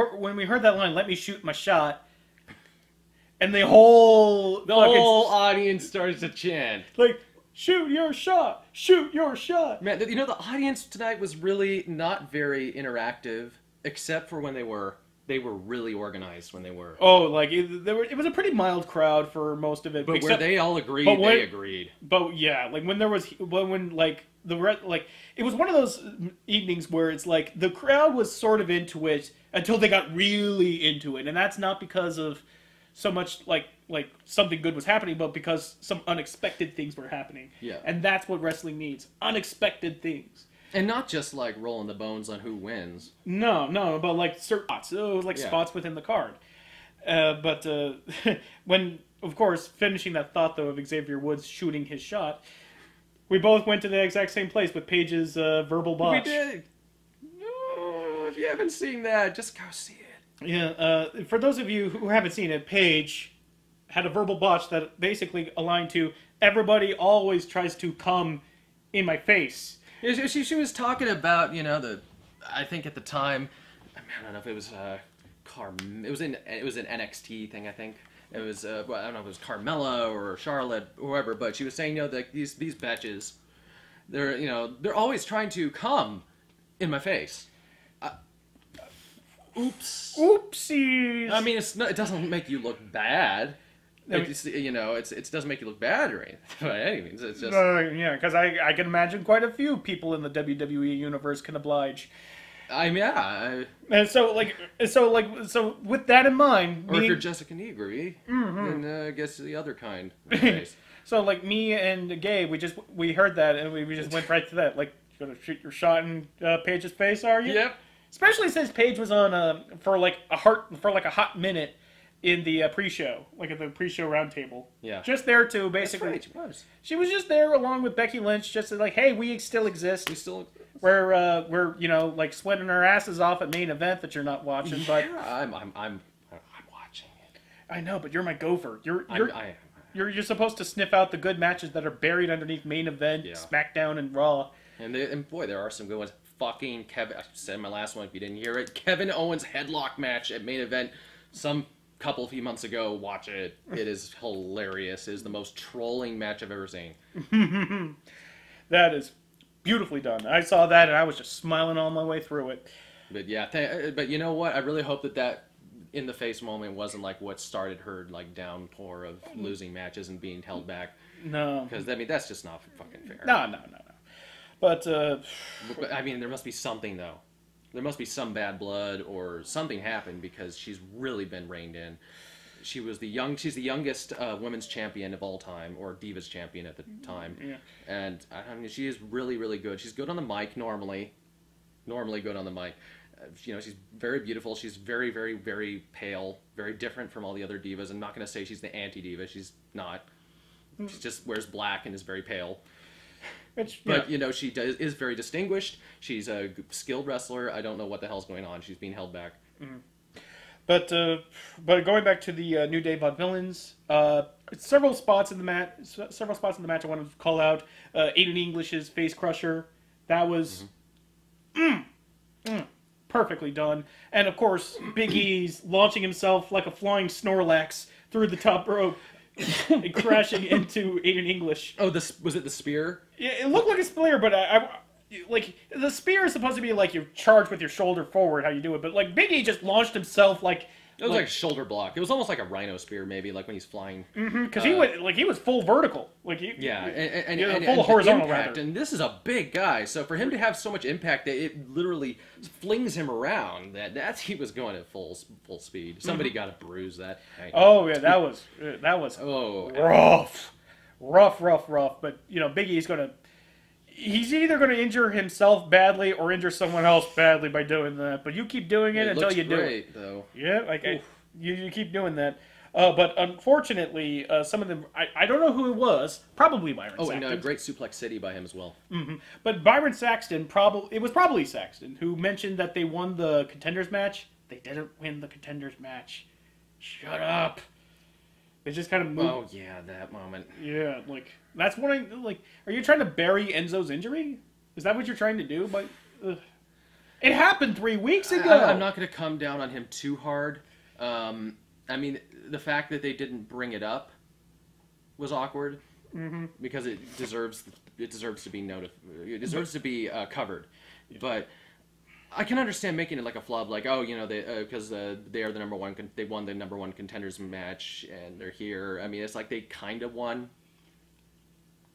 heard that line, "let me shoot my shot," and the whole audience starts to chant. Like, shoot your shot! Shoot your shot! Man, the audience tonight was really not very interactive, except for when they were really organized when they were. Oh, like, it was a pretty mild crowd for most of it. But where they all agreed, they agreed. But, yeah, like, when it was one of those evenings where it's like, the crowd was sort of into it until they got really into it. And that's not because of so much like something good was happening, but because some unexpected things were happening. Yeah. And that's what wrestling needs. Unexpected things. And not just like rolling the bones on who wins. No, but like certain spots. It was like spots within the card. But when, of course, finishing that thought though of Xavier Woods shooting his shot, we both went to the exact same place with Paige's verbal botch. We did. No, if you haven't seen that, just go see it. Yeah, for those of you who haven't seen it, Paige had a verbal botch that basically aligned to "everybody always tries to come in my face." She was talking about, I think at the time, I don't know if it was it was an NXT thing, I think. It was I don't know if it was Carmella or Charlotte or whoever, but she was saying, that these bitches, they're always trying to come in my face. Oops. Oopsies. I mean, it doesn't make you look bad. It doesn't make you look bad or anything by any means. It's just yeah, because I can imagine quite a few people in the WWE universe can oblige. And so with that in mind, or if you're Jessica Negri, then I guess the other kind. So like me and Gabe, we heard that and we just went right to that. Like, you're gonna shoot your shot in Paige's face, are you? Yep. Especially since Paige was on for like a hot minute, in the pre-show, like at the pre-show roundtable. Yeah. Just there to That's basically. right, she was. She was just there along with Becky Lynch, just to like, hey, we still exist. We still. We're like sweating our asses off at main event that you're not watching, but I'm watching it. I know, but you're my gopher. You're I you're supposed to sniff out the good matches that are buried underneath main event, Yeah. SmackDown, and Raw. and boy, there are some good ones. Fucking Kevin. I said in my last one if you didn't hear it. Kevin Owens headlock match at main event. Some few months ago. Watch it. It is hilarious. It is the most trolling match I've ever seen. That is beautifully done. I saw that and I was just smiling all my way through it. But yeah, but you know what? I really hope that in the face moment wasn't like what started her like downpour of losing matches and being held back. No, Because I mean that's just not fucking fair. no. But But, I mean, there must be something though. There must be some bad blood or something happened because she's really been reined in. She's the youngest women's champion of all time, or Divas champion at the time. Yeah. And I mean, she is really, really good. She's good on the mic normally good on the mic. She's very beautiful. She's very, very, very pale, very different from all the other divas. I'm not going to say she's the anti-diva. She's not. She just wears black and is very pale. But she is very distinguished. She's a skilled wrestler. I don't know what the hell's going on. She's being held back. But going back to the New Day Vaudevillains, several spots in the match I wanted to call out. Aiden English's face crusher, that was perfectly done, and of course Big E's launching himself like a flying Snorlax through the top rope and crashing into Aiden English. Oh, was it the spear? Yeah, it looked like a spear, but like the spear is supposed to be like you charge with your shoulder forward, how you do it, but like Big E just launched himself like. It was like a shoulder block. It was almost like a rhino spear, maybe, like when he's flying. Because he was full vertical, like and full horizontal impact, rather. and this is a big guy, so for him to have so much impact that it literally flings him around, he was going at full speed. Somebody got to bruise that. Oh yeah, that was rough. But Big E's gonna. He's either going to injure himself badly or injure someone else badly by doing that. But you keep doing it until you do it. Though. Yeah, you keep doing that. But unfortunately, some of them, I don't know who it was. Probably Byron Saxton. And Great Suplex City by him as well. Mm-hmm. But Byron Saxton, it was probably Saxton, who mentioned that they won the Contenders match. They didn't win the Contenders match. Shut up. They just kind of moved. Oh, yeah, that moment. Yeah, that's what are you trying to bury Enzo's injury? Is that what you're trying to do? But it happened 3 weeks ago. I'm not going to come down on him too hard. I mean, the fact that they didn't bring it up was awkward because it deserves to be It deserves to be covered. Yeah. But I can understand making it like a flub, like because they are the number one. They won the number one contenders match, and they're here. I mean, it's like they kind of won.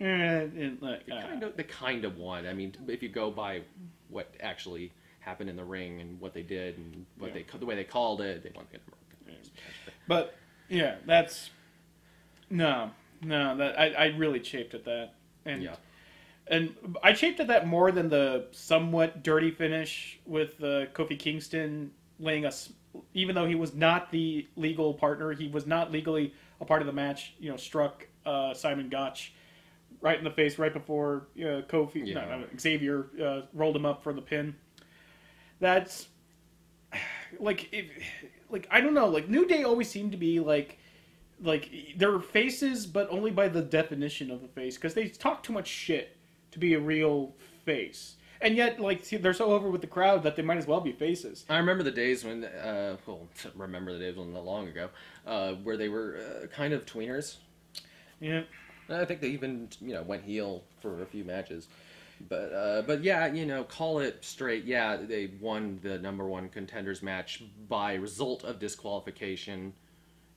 They kind of won. I mean, if you go by what actually happened in the ring and what they did and the way they called it, they won the number one contenders match. But yeah, that's no. That I really chafed at that, and I chafed at that more than the somewhat dirty finish with Kofi Kingston laying us. Even though he was not the legal partner, he was not legally a part of the match. Struck Simon Gotch right in the face right before Xavier rolled him up for the pin. That's I don't know. Like New Day always seemed to be like they're faces, but only by the definition of the face, because they talk too much shit to be a real face. And yet, they're so over with the crowd that they might as well be faces. I remember the days when, not long ago, where they were kind of tweeners. Yeah. I think they even, went heel for a few matches. But yeah, call it straight. Yeah, they won the number one contenders match by result of disqualification.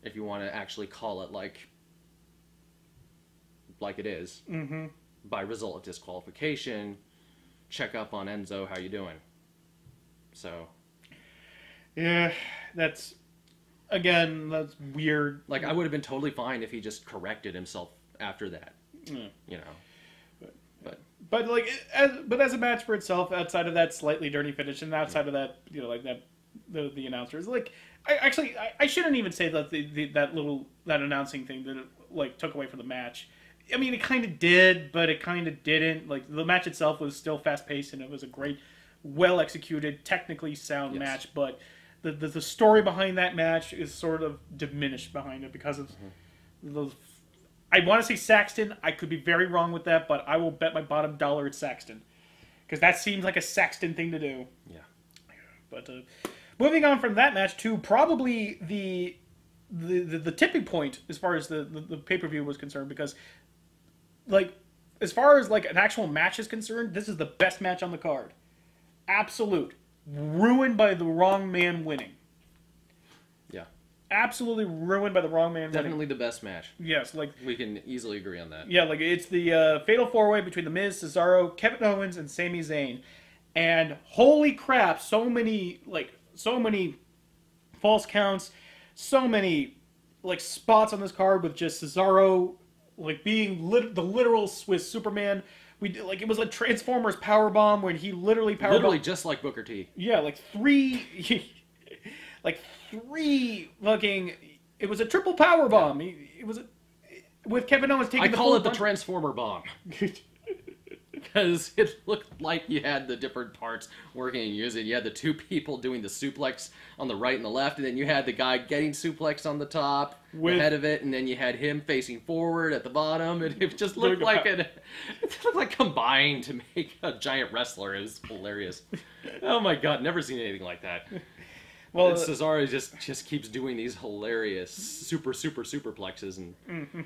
If you want to actually call it like it is. Mm-hmm. By result of disqualification. Check up on Enzo. How you doing? So. Yeah, that's weird. Like, I would have been totally fine if he just corrected himself after that. Yeah. But as a match for itself, outside of that slightly dirty finish, and outside of that, that the announcers. Like, I shouldn't even say that that announcing thing that it, like took away from the match. I mean, it kind of did, but it kind of didn't. Like, the match itself was still fast paced, and it was a great, well executed, technically sound match. But the story behind that match is sort of diminished behind it because of those. I want to say Saxton. I could be very wrong with that, but I will bet my bottom dollar it's Saxton, because that seems like a Saxton thing to do. Yeah. But moving on from that match to probably the tipping point as far as the pay-per-view was concerned, because like as far as like an actual match is concerned, this is the best match on the card. Absolute. Ruined by the wrong man winning. Yeah. Absolutely ruined by the wrong man winning. Definitely the best match. Yes, like We can easily agree on that. yeah, like it's the fatal four-way between The Miz, Cesaro, Kevin Owens, and Sami Zayn. And holy crap, so many false counts, so many like spots on this card with just Cesaro like being the literal Swiss Superman. Like it was a Transformers powerbomb when he literally Literally just like Booker T. Yeah, like three fucking. It was a triple powerbomb. Yeah. It was with Kevin Owens taking. I call it the Transformer bomb. Because it looked like you had the different parts working and using. You had the two people doing the suplex on the right and the left, and then you had the guy getting suplex on the top, the head of it, and then you had him facing forward at the bottom, and it just looked like it looked like combined to make a giant wrestler. It was hilarious. Oh my god, never seen anything like that. Well, and Cesaro just keeps doing these hilarious superplexes and. Mm-hmm.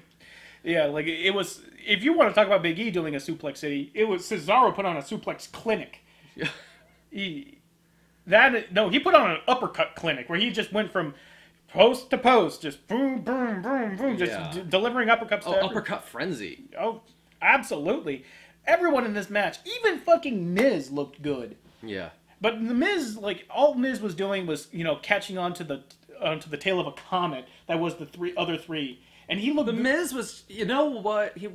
Yeah, like it was. If you want to talk about Big E doing a suplex city, it was Cesaro put on a suplex clinic. Yeah. He put on an uppercut clinic where he just went from post to post, just boom, boom, boom, boom, just delivering uppercuts. Oh, uppercut frenzy. Oh, absolutely. Everyone in this match, even fucking Miz, looked good. Yeah. But the Miz, like all Miz was doing was catching onto the tail of a comet that was the other three. And he looked. The Miz was, you know what? He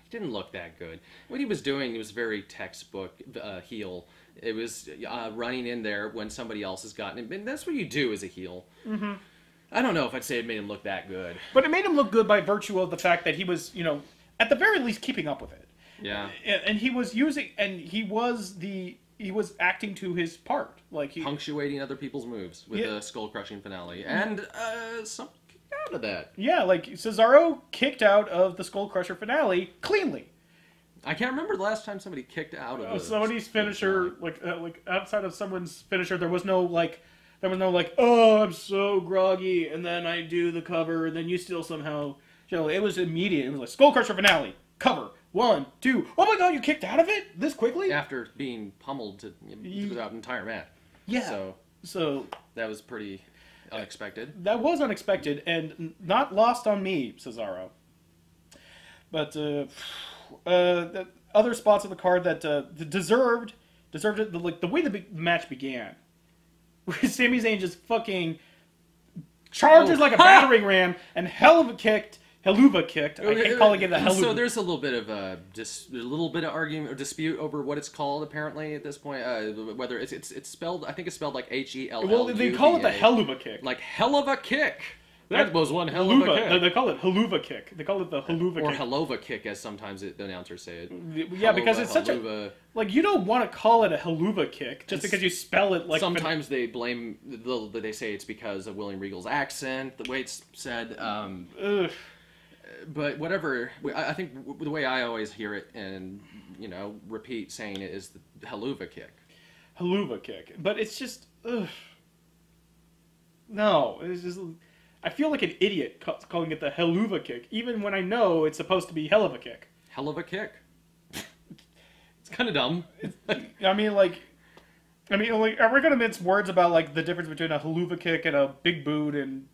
didn't look that good. What he was doing, he was very textbook heel. It was running in there when somebody else has gotten it. And that's what you do as a heel. Mm-hmm. I don't know if I'd say it made him look that good. But it made him look good by virtue of the fact that he was, at the very least keeping up with it. Yeah. And he was he was acting to his part. Like punctuating other people's moves with the skull-crushing finale. And some out of that. Yeah, like Cesaro kicked out of the Skull Crusher finale cleanly. I can't remember the last time somebody kicked out of somebody's finisher. Like outside of someone's finisher, there was no oh, I'm so groggy, and then I do the cover, and then you still somehow it was immediate. It was like Skull Crusher finale cover 1, 2. Oh my god, you kicked out of it this quickly after being pummeled throughout an entire match. Yeah. So that was pretty. Unexpected. That was unexpected and not lost on me, Cesaro. But the other spots on the card that deserved it, the way the match began, where Sami Zayn just fucking charges like a battering ram and helluva kicked. I keep calling it the helluva. So there's a little bit of argument or dispute over what it's called apparently at this point. Whether it's spelled, I think it's spelled like HELL. Well, they call it the helluva kick. Like hell of a kick. That was one hell of a kick. They call it helluva kick. They call it the helluva kick. Or helluva kick, as sometimes the announcers say it. Yeah, because it's such a like you don't want to call it a helluva kick just because you spell it like. Sometimes they blame they say it's because of William Regal's accent, the way it's said. But whatever, I think the way I always hear it and, repeat saying it is the helluva kick. Helluva kick. But it's just, no, it's just, I feel like an idiot calling it the helluva kick, even when I know it's supposed to be hell of a kick. Hell of a kick. It's kind of dumb. I mean, are we going to mince words about, like, the difference between a helluva kick and a big boot and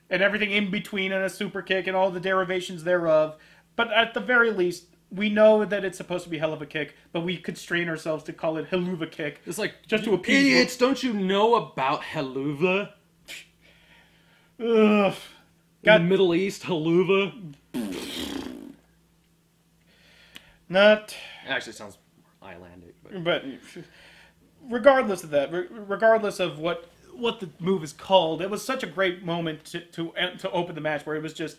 everything in between and a super kick and all the derivations thereof. But at the very least, we know that it's supposed to be hell of a kick, but we constrain ourselves to call it helluva kick. It's like, just to appease idiots, don't you know about helluva? Ugh. In the Middle East, helluva? Not... It actually sounds Icelandic. But regardless of that, regardless of what the move is called, it was such a great moment to open the match where it was just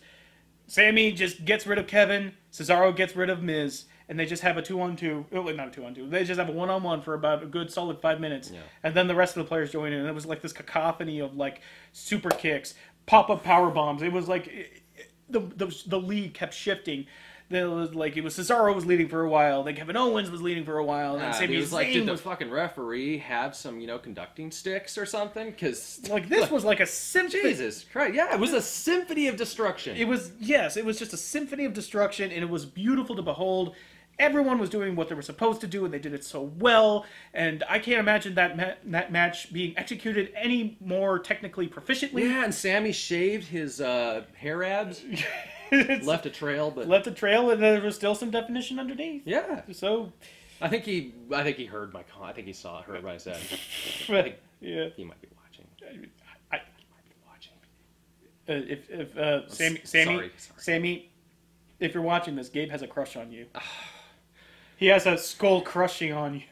Sammy just gets rid of Kevin, Cesaro gets rid of Miz, and they just have a 2-on-2. Oh, not a 2-on-2. They just have a 1-on-1 for about a good solid 5 minutes, and then the rest of the players join in, and it was like this cacophony of like super kicks, pop-up power bombs. It was like the lead kept shifting. There was like it was Cesaro was leading for a while, then Kevin Owens was leading for a while, and then Sami was like, Zayn did the was fucking referee have some, conducting sticks or something? Because like this was like a symphony. Jesus Christ, yeah, it was a symphony of destruction. It was just a symphony of destruction, and it was beautiful to behold. Everyone was doing what they were supposed to do, and they did it so well. And I can't imagine that match being executed any more technically proficiently. Yeah, and Sammy shaved his hair abs. Left a trail, but and there was still some definition underneath. Yeah. So, I think he heard my I think he heard what I said. Yeah. He might be watching. I might be watching. Sammy, if you're watching this, Gabe has a crush on you. He has a skull crushing on you.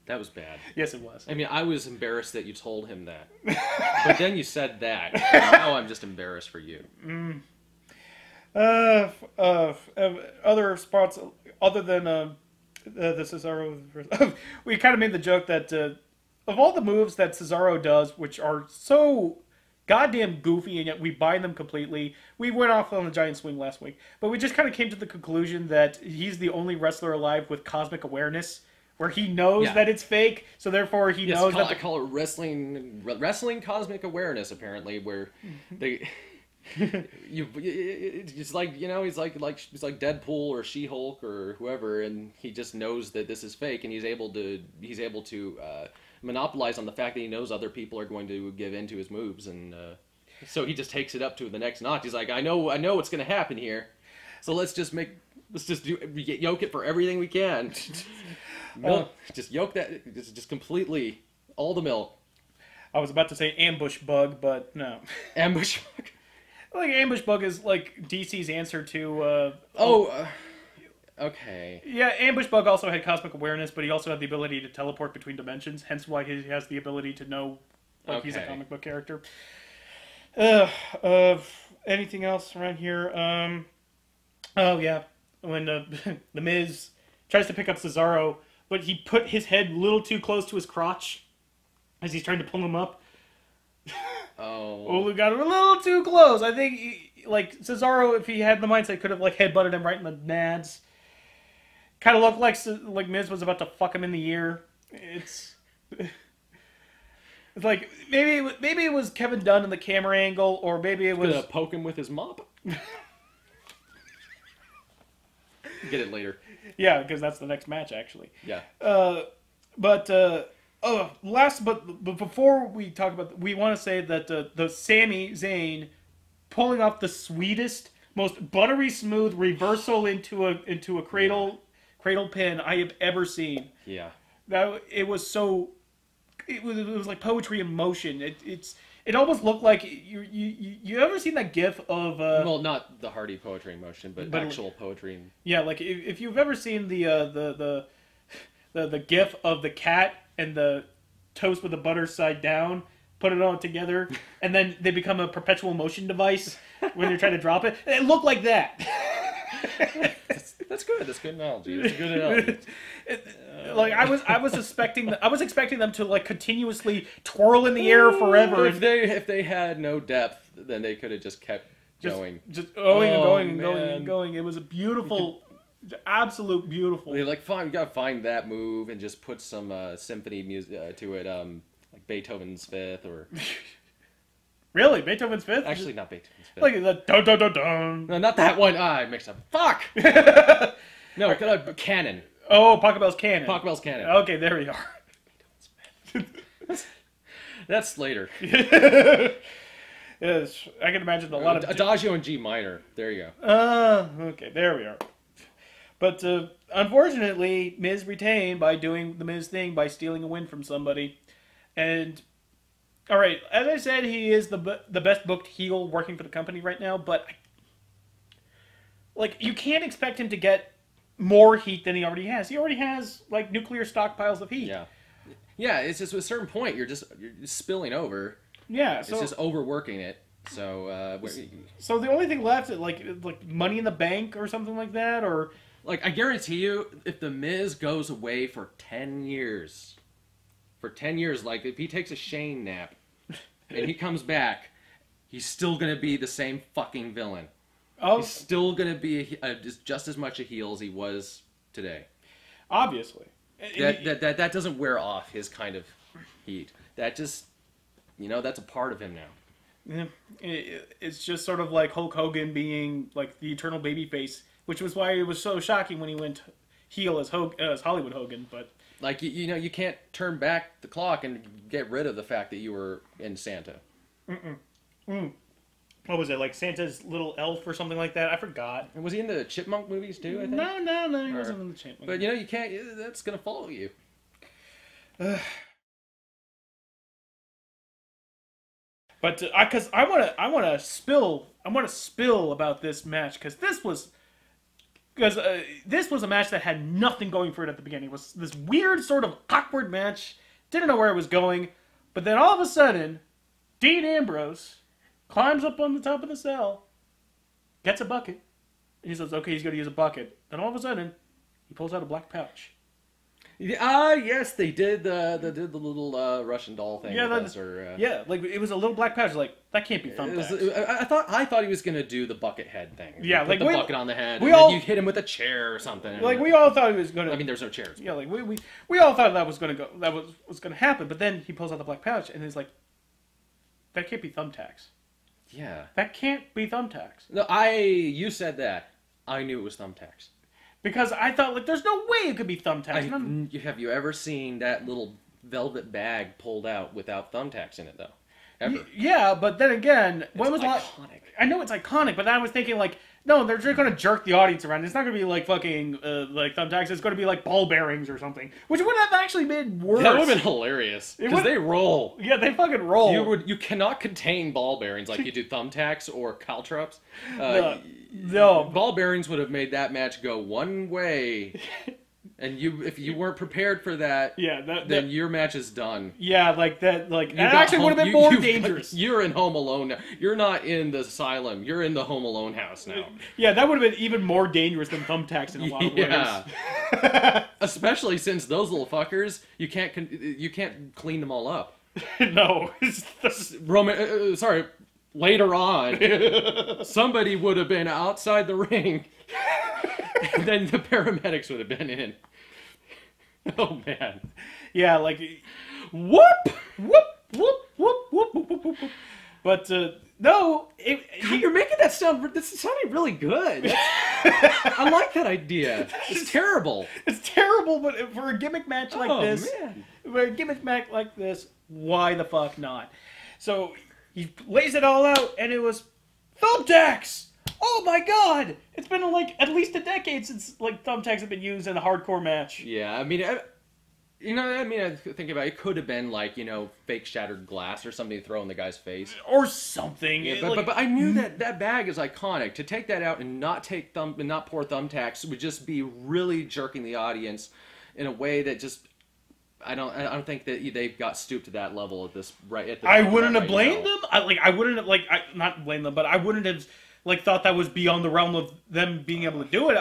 That was bad. Yes, it was. I mean, I was embarrassed that you told him that. But then you said that. Now I'm just embarrassed for you. Other spots other than the Cesaro... we kind of made the joke that of all the moves that Cesaro does, which are so goddamn goofy, and yet we buy them completely. We went off on the giant swing last week, but we just kind of came to the conclusion that he's the only wrestler alive with cosmic awareness, where he knows that it's fake, so therefore he knows that... I call it wrestling cosmic awareness, apparently, where they... it's like, he's like Deadpool or She-Hulk or whoever, and he just knows that this is fake, and he's able to monopolize on the fact that he knows other people are going to give in to his moves, and so he just takes it up to the next notch. He's like, I know what's going to happen here, so let's just yoke it for everything we can. Just yoke that, just completely, all the milk. I was about to say ambush bug, but no. Ambush bug? Like, ambush bug is like DC's answer to... okay. Yeah, ambush bug also had cosmic awareness, but he also had the ability to teleport between dimensions, hence why he has the ability to know he's a comic book character. Anything else around here? Oh, yeah. When The Miz tries to pick up Cesaro, but he put his head a little too close to his crotch as he's trying to pull him up. Oh, we got a little too close. I think, Cesaro, if he had the mindset, could have, headbutted him right in the nads. Kind of looked like Miz was about to fuck him in the ear. It's like, maybe it was Kevin Dunn in the camera angle, or maybe it was... Gonna poke him with his mop? Get it later. Yeah, because that's the next match, actually. Yeah. But before we talk about, we want to say that the Sami Zayn pulling off the sweetest, most buttery smooth reversal into a cradle pin I have ever seen. Yeah. It was like poetry in motion. It almost looked like you ever seen that GIF of well, not the Hardy poetry in motion, but actual poetry. Yeah, like if you've ever seen the GIF of the cat and the toast with the butter side down, put it all together, and then they become a perpetual motion device when you're trying to drop it. It looked like that. That's good. That's good analogy. That's a good analogy. I was expecting them to continuously twirl in the air forever. If they had no depth, then they could have just kept going. Just going and going and going and going. It was a beautiful, absolute beautiful. You gotta find that move and just put some symphony music to it, like Beethoven's Fifth or. Really? Beethoven's Fifth? Actually, not Beethoven's Fifth. Like the dun dun dun dun. No, not that one. I mixed up. Fuck! No, Canon. Oh, Pachelbel's Canon. Pachelbel's Canon. Okay, there we are. That's later. Yes, I can imagine a lot of... Adagio in G minor. There you go. Okay, there we are. But, unfortunately, Miz retained by doing the Miz thing, by stealing a win from somebody. And... Alright, as I said, he is the best booked heel working for the company right now, but... you can't expect him to get more heat than he already has. He already has like nuclear stockpiles of heat. Yeah. Yeah, it's just at a certain point you're just spilling over. Yeah, so It's just overworking it. So so the only thing left is like Money in the Bank or something like that, or like I guarantee you, if the Miz goes away for 10 years, like if he takes a Shane nap and he comes back, he's still gonna be the same fucking villain. oh, He's still gonna be just as much a heel as he was today. obviously. That doesn't wear off his kind of heat. That just, that's a part of him now. Yeah, it's just sort of like Hulk Hogan being like the eternal babyface, which was why it was so shocking when he went heel as Hollywood Hogan. But Like you can't turn back the clock and get rid of the fact that you were in Santa. what was it, like Santa's little elf or something like that? I forgot. And was he in the Chipmunk movies too? I think. No, he wasn't in the champ. But you can't. That's gonna follow you. But because I want to spill about this match because this was a match that had nothing going for it at the beginning. It was this weird sort of awkward match. Didn't know where it was going, but then all of a sudden, Dean Ambrose climbs up on the top of the cell, gets a bucket, and he says, "Okay, he's going to use a bucket." Then all of a sudden, he pulls out a black pouch. Yes, they did the little Russian doll thing. Yeah, with us, yeah, like it was a little black pouch. Like that can't be thumbtacks. I thought he was gonna do the bucket head thing. Yeah, put like the bucket on the head. we And all- then you hit him with a chair or something. Like we all thought he was gonna. I mean, there's no chairs. Yeah, like we all thought that was gonna go. That was gonna happen. But then he pulls out the black pouch and he's like, "That can't be thumbtacks. Yeah. That can't be thumbtacks." No, you said that. I knew it was thumbtacks. Because I thought like, there's no way it could be thumbtacks. Have you ever seen that little velvet bag pulled out without thumbtacks in it though? Ever? Yeah, but then again, when was iconic. I know it's iconic, but I was thinking like, no, they're just gonna jerk the audience around. It's not gonna be like fucking like thumbtacks. It's gonna be like ball bearings or something, which would have actually been worse. That would have been hilarious because they roll. Yeah, they fucking roll. You cannot contain ball bearings like you do thumbtacks or caltrops. No. Ball bearings would have made that match go one way, and if you weren't prepared for that, then your match is done. Yeah, like that. Like that actually would have been more dangerous. You're in Home Alone now. You're not in the asylum. You're in the Home Alone house now. Yeah, that would have been even more dangerous than thumbtacks in a lot of ways. Especially since those little fuckers, you can't clean them all up. No, later on, somebody would have been outside the ring, and then the paramedics would have been in. Oh man! Yeah, like whoop, whoop, whoop, whoop, whoop, whoop, whoop, whoop. But no, you're making that sound. This is sounding really good. I like that idea. It's terrible. It's terrible, but for a gimmick match like this, man. for a gimmick match like this, why the fuck not? So he lays it all out, and it was thumbtacks. Oh my god! It's been like at least a decade since like thumbtacks have been used in a hardcore match. Yeah, I mean, I think about it. It could have been like fake shattered glass or something to throw in the guy's face or something. Yeah, but I knew that bag is iconic. To take that out and not pour thumbtacks would just be really jerking the audience in a way that just. I don't think that they've got stooped to that level at this right. I wouldn't have blamed them. I wouldn't have not blamed them, but I wouldn't have thought that was beyond the realm of them being able to do it.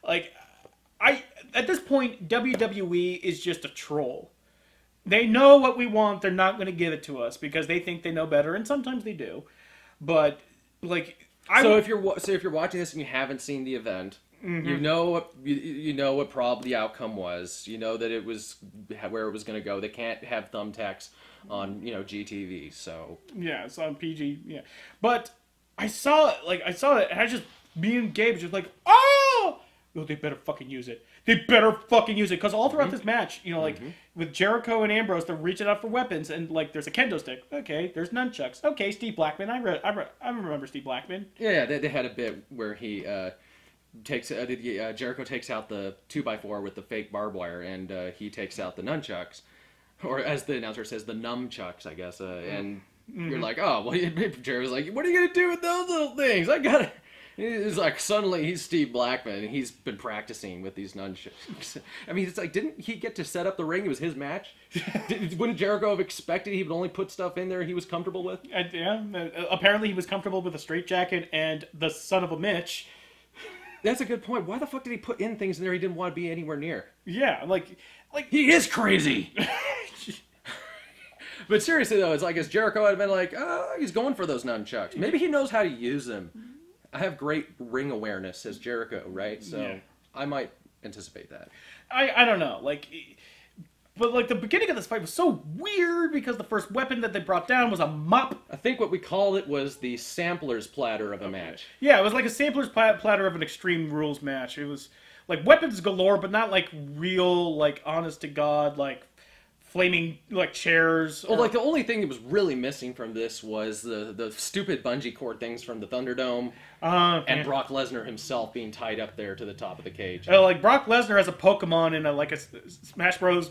I at this point WWE is just a troll. They know what we want. They're not going to give it to us because they think they know better, and sometimes they do. But if you're watching this and you haven't seen the event. Mm-hmm. You know what probably the outcome was. You know that it was where it was going to go. They can't have thumbtacks on GTV. So yeah, it's on PG. Yeah, but I saw it, and me and Gabe just like, oh, they better fucking use it. They better fucking use it because all throughout this match, with Jericho and Ambrose, they're reaching out for weapons, and there's a kendo stick. Okay, there's nunchucks. Okay, Steve Blackman. I remember Steve Blackman. Yeah, they had a bit where he. Jericho takes out the 2x4 with the fake barbed wire, and he takes out the nunchucks, or as the announcer says, the numchucks, I guess. And you're like, oh, Jericho's like, what are you gonna do with those little things? I got It's like suddenly he's Steve Blackman and he's been practicing with these nunchucks. I mean, it's like, didn't he get to set up the ring? It was his match. Wouldn't Jericho have expected he would only put stuff in there he was comfortable with? Yeah, apparently he was comfortable with a straitjacket and the son of a Mitch. That's a good point. Why the fuck did he put in things in there he didn't want to be anywhere near? Yeah, like he is crazy. But seriously though, it's like as Jericho had been like, oh, he's going for those nunchucks. Maybe he knows how to use them. I have great ring awareness as Jericho, right? So yeah. I might anticipate that. I don't know, like, but like the beginning of this fight was so weird because the first weapon that they brought down was a mop. I think what we called it was the sampler's platter of a match. Yeah, it was like a sampler's platter of an Extreme Rules match. It was like weapons galore, but not like real, like honest to God, like flaming like chairs. Well, like the only thing that was really missing from this was the stupid bungee cord things from the Thunderdome, and Brock Lesnar himself being tied up there to the top of the cage. Like Brock Lesnar has a Pokemon in like a Smash Brothers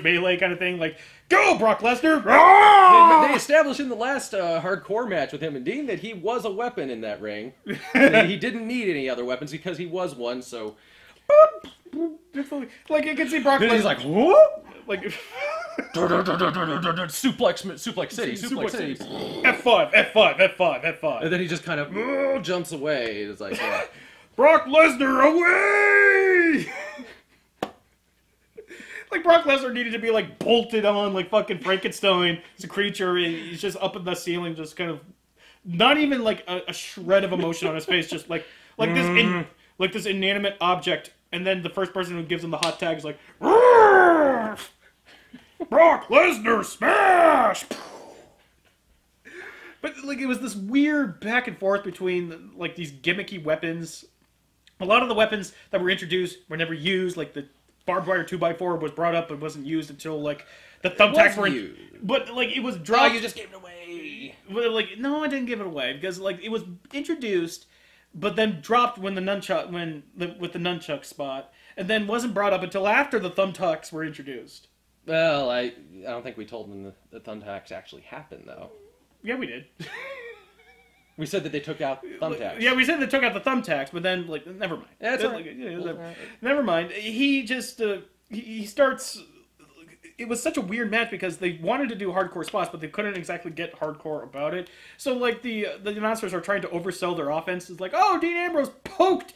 Melee kind of thing. Like, go Brock Lesnar! They established in the last hardcore match with him and Dean that he was a weapon in that ring. And he didn't need any other weapons because he was one. So, like you can see Brock Lesnar. He's like, whoop! Like suplex city. F5. And then he just kind of jumps away. It's like, yeah. Brock Lesnar away! Like Brock Lesnar needed to be like bolted on like fucking Frankenstein. It's a creature. He's just up in the ceiling, just kind of not even like a shred of emotion on his face, just like this inanimate object. And then the first person who gives him the hot tag is like, Brock Lesnar smash! But like it was this weird back and forth between like these gimmicky weapons. A lot of the weapons that were introduced were never used. Like the barbed wire 2x4 was brought up but wasn't used until like the thumbtacks were used. But like it was dropped. Oh, you just gave it away. But, like no, I didn't give it away because like it was introduced, but then dropped when the nunchuck with the nunchuck spot, and then wasn't brought up until after the thumbtacks were introduced. Well, I don't think we told them the thumbtacks actually happened though. Yeah, we did. We said that they took out thumbtacks. Yeah, we said they took out the thumbtacks, but then like never mind. Yeah, that's right. Never mind. He just he starts. It was such a weird match because they wanted to do hardcore spots, but they couldn't exactly get hardcore about it. So like the announcers are trying to oversell their offense. It's like, oh, Dean Ambrose poked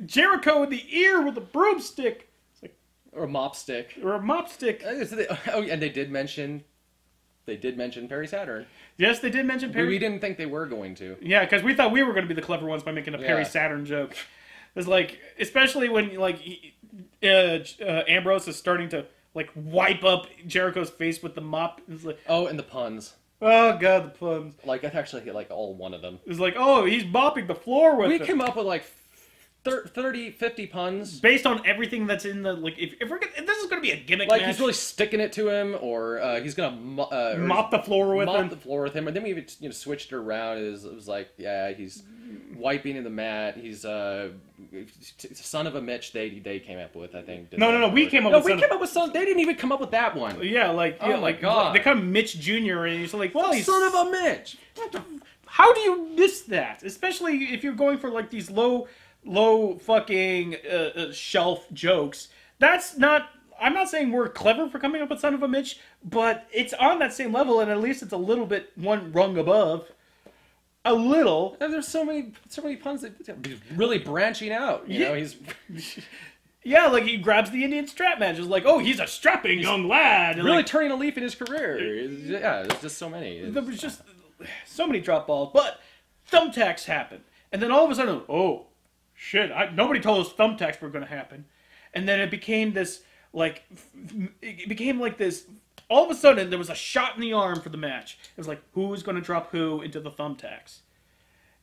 Jericho in the ear with a broomstick. It's like, or a mop stick. Or a mop stick. Oh, and they did mention Perry Saturn. Yes, they did mention Perry. We didn't think they were going to. Yeah, because we thought we were going to be the clever ones by making a Perry Saturn joke. It's like, especially when like Ambrose is starting to like wipe up Jericho's face with the mop. It's like, oh, and the puns. Oh god, the puns. Like that's actually like all one of them. It's like, oh, he's mopping the floor with it. We came up with like 30, 50 puns based on everything that's in the like. If this is going to be a gimmick, like match, he's really sticking it to him, or he's gonna mop the floor with him. And then we even switched it around. It was like, yeah, he's wiping in the mat. He's son of a Mitch. They came up with, I think. No. We came up with son. They didn't even come up with that one. Yeah, like oh my god, they come Mitch Jr. and he's like, well, he's son of a Mitch. How do you miss that? Especially if you're going for like these low fucking shelf jokes. That's not. I'm not saying we're clever for coming up with son of a Mitch, but it's on that same level, and at least it's a little bit one rung above. A little. And there's so many puns that he's really branching out. You know, he's. Yeah, like he grabs the Indian strap match. It's like, oh, he's a strapping young lad. Really like, turning a leaf in his career. Yeah, there's just so many. There was just so many drop balls, but thumbtacks happen, and then all of a sudden, oh. Shit, nobody told us thumbtacks were going to happen. And then it became this, like, all of a sudden there was a shot in the arm for the match. It was like, who's going to drop who into the thumbtacks?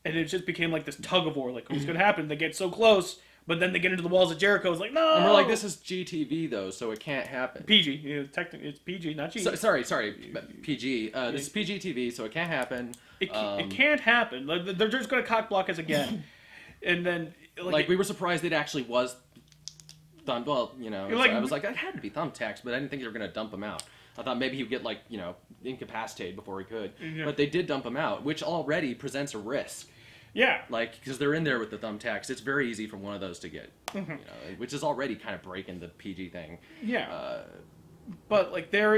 And it just became like this tug of war, like, who's going to happen? They get so close, but then they get into the walls of Jericho. It's like, no! And we're like, this is GTV, though, so it can't happen. PG. Technically, it's PG, not G. Sorry, PG. This is PG TV, so it can't happen. It can't happen. They're just going to cock block us again. And then... Like we were surprised it actually was well, you know, like, I was like, it had to be thumbtacks, but I didn't think they were going to dump him out. I thought maybe he would get, like, you know, incapacitated before he could. Yeah. But they did dump him out, which already presents a risk. Yeah. Like, because they're in there with the thumbtacks, it's very easy for one of those to get, you know, which is already kind of breaking the PG thing. Yeah. But there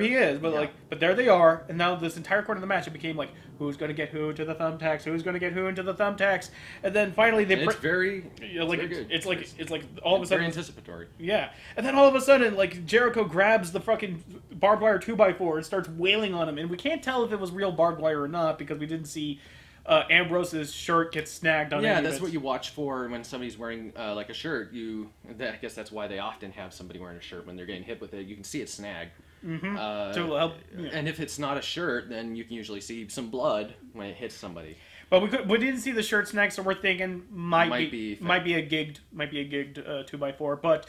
he is. But there they are, and now this entire corner of the match, it became like, who's going to get who into the thumbtacks? Who's going to get who into the thumbtacks? And then finally they. It's very. It's like all of a sudden very anticipatory. Yeah, and then all of a sudden, like Jericho grabs the fucking barbed wire 2x4 and starts wailing on him, and we can't tell if it was real barbed wire or not because we didn't see Ambrose's shirt get snagged on. Yeah, that's what you watch for when somebody's wearing like a shirt. I guess that's why they often have somebody wearing a shirt when they're getting hit with it. You can see it snag. To help. Yeah. And if it's not a shirt, then you can usually see some blood when it hits somebody. But we didn't see the shirt snag, so we're thinking might be a gigged 2x4. But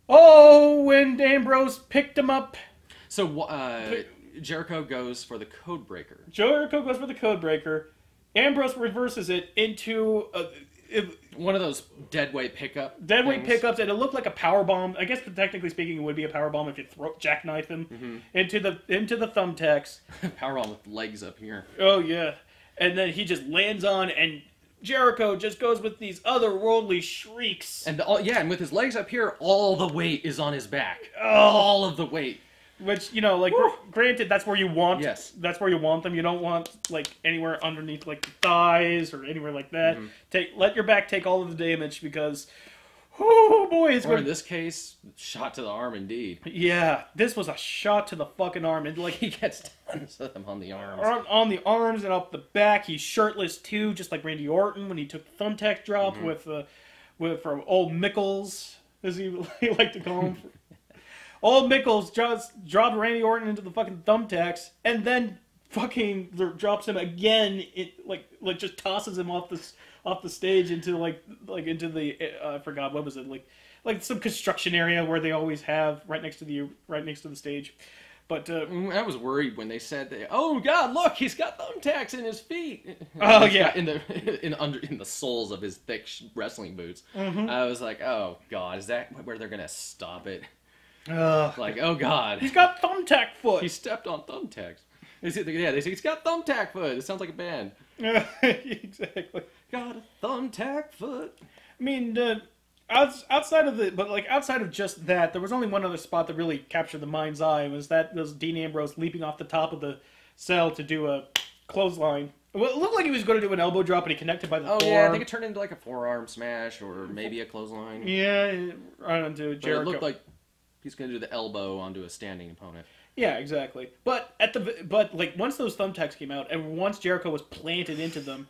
when Ambrose picked him up. So Jericho goes for the code breaker. Ambrose reverses it into one of those deadweight pickups, and it looked like a power bomb. I guess technically speaking, it would be a power bomb if you jackknife him into the thumbtacks. Power bomb with legs up here. Oh yeah, and then he just lands on, and Jericho just goes with these otherworldly shrieks. And and with his legs up here, all the weight is on his back. All of the weight. Which, granted, that's where you want. Yes. That's where you want them. You don't want anywhere underneath the thighs or anywhere like that. Let your back take all of the damage because, oh boy, in this case, shot to the arm indeed. Yeah, this was a shot to the fucking arm, and he gets tons of them on the arms. On the arms and up the back. He's shirtless too, just like Randy Orton when he took the thumbtack drop from old Mickles, as he liked to call him. Old Mickles just dropped Randy Orton into the fucking thumbtacks, and then fucking drops him again. It just tosses him off the stage into into the I forgot what was it like some construction area where they always have right next to the stage. But I was worried when they said that. Oh God, look, he's got thumbtacks in his feet. Oh yeah, in the soles of his thick wrestling boots. I was like, oh God, is that where they're gonna stop it? Oh God, he's got thumbtack foot. He stepped on thumbtacks. They say he's got thumbtack foot. It sounds like a band. Exactly. Got a thumbtack foot. I mean, outside of just that, there was only one other spot that really captured the mind's eye. Was Dean Ambrose leaping off the top of the cell to do a clothesline. Well, it looked like he was going to do an elbow drop, and he connected by the forearm. Yeah, I think it turned into like a forearm smash or maybe a clothesline. Yeah, right onto Jericho. But it looked like he's going to do the elbow onto a standing opponent. Yeah, exactly. But once those thumbtacks came out, and once Jericho was planted into them,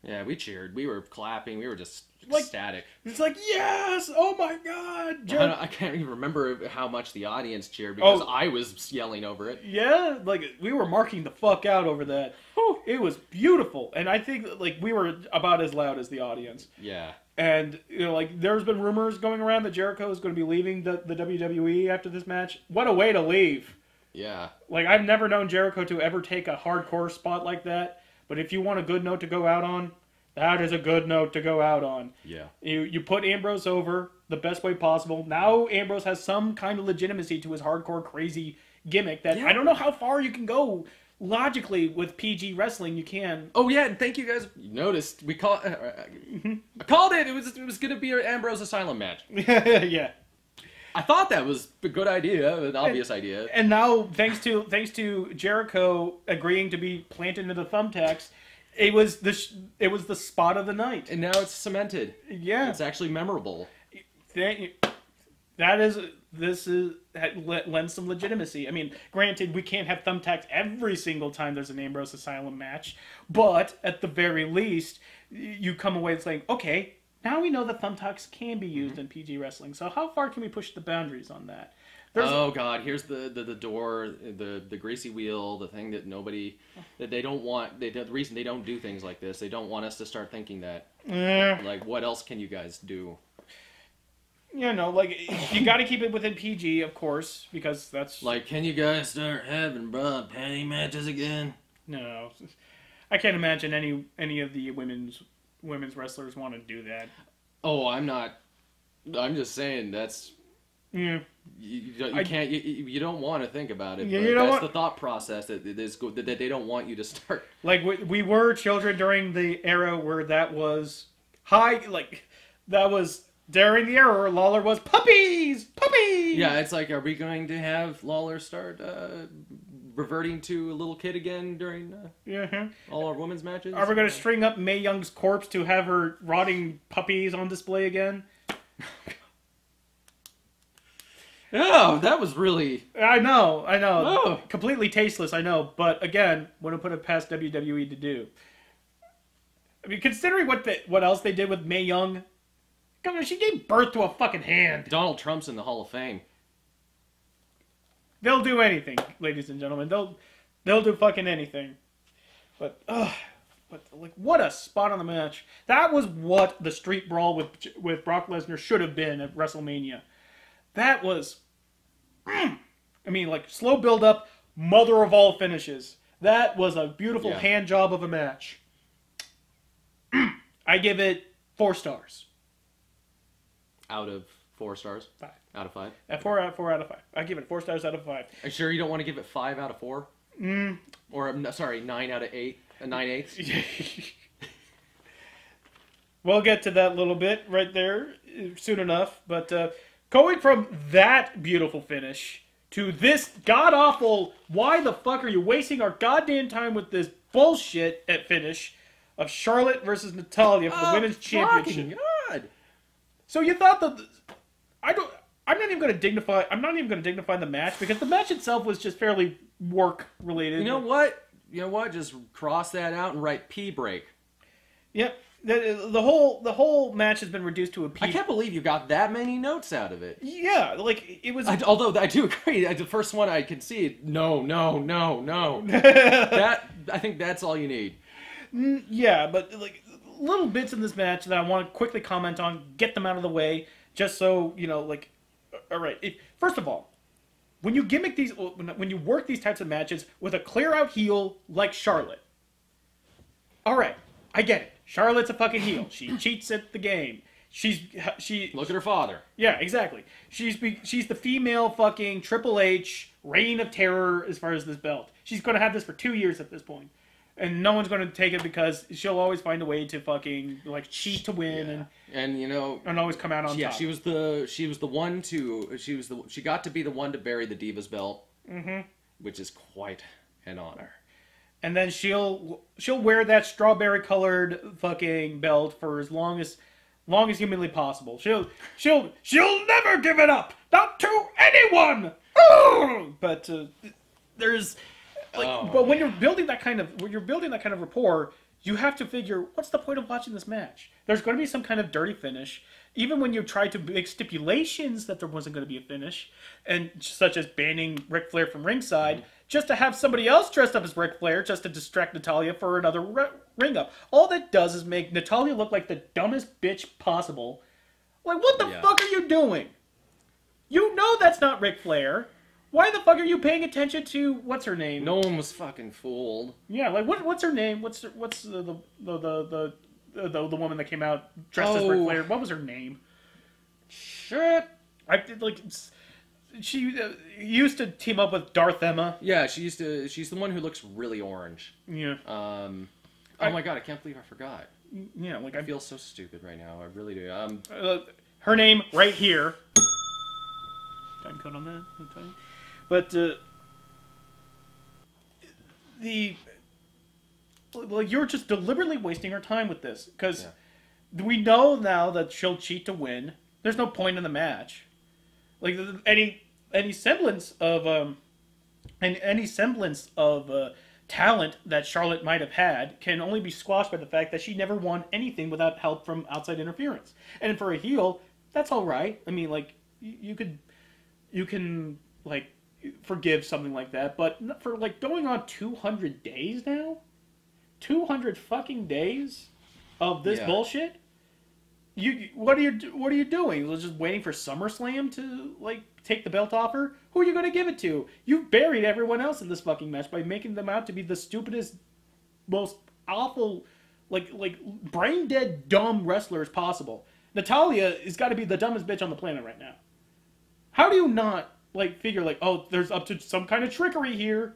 yeah, we cheered. We were clapping. We were just ecstatic. It's like, yes! Oh my God! I can't even remember how much the audience cheered because I was yelling over it. Yeah, we were marking the fuck out over that. It was beautiful, and I think we were about as loud as the audience. Yeah. And there's been rumors going around that Jericho is going to be leaving the WWE after this match. What a way to leave! Yeah. I've never known Jericho to ever take a hardcore spot like that. But if you want a good note to go out on, that is a good note to go out on. Yeah. You put Ambrose over the best way possible. Now Ambrose has some kind of legitimacy to his hardcore crazy gimmick that I don't know how far you can go logically with PG wrestling. You can. Oh yeah, and thank you guys. You noticed we called. I called it. It was going to be an Ambrose Asylum match. Yeah. I thought that was a good idea, an obvious idea. And now, thanks to Jericho agreeing to be planted into the thumbtacks, it was the spot of the night. And now it's cemented. Yeah, it's actually memorable. Lends some legitimacy. I mean, granted, we can't have thumbtacks every single time there's an Ambrose Asylum match, but at the very least, you come away saying, okay, now we know that thumbtacks can be used in PG wrestling. So how far can we push the boundaries on that? God, here's the door, the greasy wheel, the thing that they don't want. The reason they don't do things like this, they don't want us to start thinking that. What else can you guys do? You got to keep it within PG, of course, because that's... can you guys start having bra panty matches again? No. I can't imagine any of the women's wrestlers want to do that. Oh, I'm not. I'm just saying that's... Yeah. You don't want to think about it. You But know that's what? the thought process that they don't want you to start. Like we were children during the era where that was high. Like that was during the era where Lawler was puppies. Yeah, it's like, are we going to have Lawler start reverting to a little kid again during all our women's matches? Are we going to string up Mae Young's corpse to have her rotting puppies on display again? Oh, that was really... I know. Oh. Completely tasteless, I know. But again, wouldn't put it past WWE to do. I mean, considering what else they did with Mae Young, come on, she gave birth to a fucking hand. Donald Trump's in the Hall of Fame. They'll do anything, ladies and gentlemen. They'll do fucking anything. But like, what a spot on the match. That was what the street brawl with Brock Lesnar should have been at WrestleMania. That was, I mean, like, slow build up, mother of all finishes. That was a beautiful hand job of a match. I give it 4 stars. Out of 4 stars? 5. Out of 5? At 4 out of 5. I give it 4 stars out of 5. Are you sure you don't want to give it 5 out of 4? Or, sorry, 9 out of 8? 9/8? We'll get to that little bit right there soon enough. But going from that beautiful finish to this god-awful, why the fuck are you wasting our goddamn time with this bullshit at finish of Charlotte versus Natalya for the women's championship. God. So you thought that I'm not even going to dignify the match because the match itself was just fairly work related. You know what? Just cross that out and write P break. Yep. The whole match has been reduced to a P. I can't believe you got that many notes out of it. Yeah, like it was. Although I do agree, the first one I can see. No. That I think that's all you need. Yeah, but like little bits in this match that I want to quickly comment on, get them out of the way, just so you know. Like, all right. First of all, when you when you work these types of matches with a clear out heel like Charlotte, all right, I get it. Charlotte's a fucking heel. She cheats at the game. She Look at her father. Yeah, exactly. She's the female fucking Triple H reign of terror as far as this belt. She's gonna have this for 2 years at this point, and no one's gonna take it because she'll always find a way to fucking like cheat to win and you know and always come out on top. Yeah, she got to be the one to bury the Divas belt, which is quite an honor. And then she'll wear that strawberry colored fucking belt for as long as humanly possible. She'll never give it up, not to anyone. But there's like, but when you're building that kind of rapport, you have to figure what's the point of watching this match. There's going to be some kind of dirty finish. Even when you try to make stipulations that there wasn't going to be a finish, and such as banning Ric Flair from ringside, just to have somebody else dressed up as Ric Flair just to distract Natalya for another ring up. All that does is make Natalya look like the dumbest bitch possible. Like, what the fuck are you doing? You know that's not Ric Flair. Why the fuck are you paying attention to what's her name? No one was fucking fooled. Yeah, like what's her name? What's the woman that came out dressed as Ric Flair? What was her name? Shit. She used to team up with Darth Emma. Yeah, she's the one who looks really orange. Yeah. Oh my god, I can't believe I forgot. Yeah, like I feel so stupid right now. I really do. Her name right here. Time code on that. But you're just deliberately wasting our time with this because we know now that she'll cheat to win. There's no point in the match. Like any semblance of talent that Charlotte might have had can only be squashed by the fact that she never won anything without help from outside interference. And for a heel, that's all right. I mean, like you can like forgive something like that, but for like going on 200 days now, 200 fucking days of this bullshit. What are you doing? Just waiting for SummerSlam to like take the belt off her? Who are you going to give it to? You've buried everyone else in this fucking match by making them out to be the stupidest, most awful, like brain dead dumb wrestlers possible. Natalya has got to be the dumbest bitch on the planet right now. How do you not like figure like, oh, there's up to some kind of trickery here?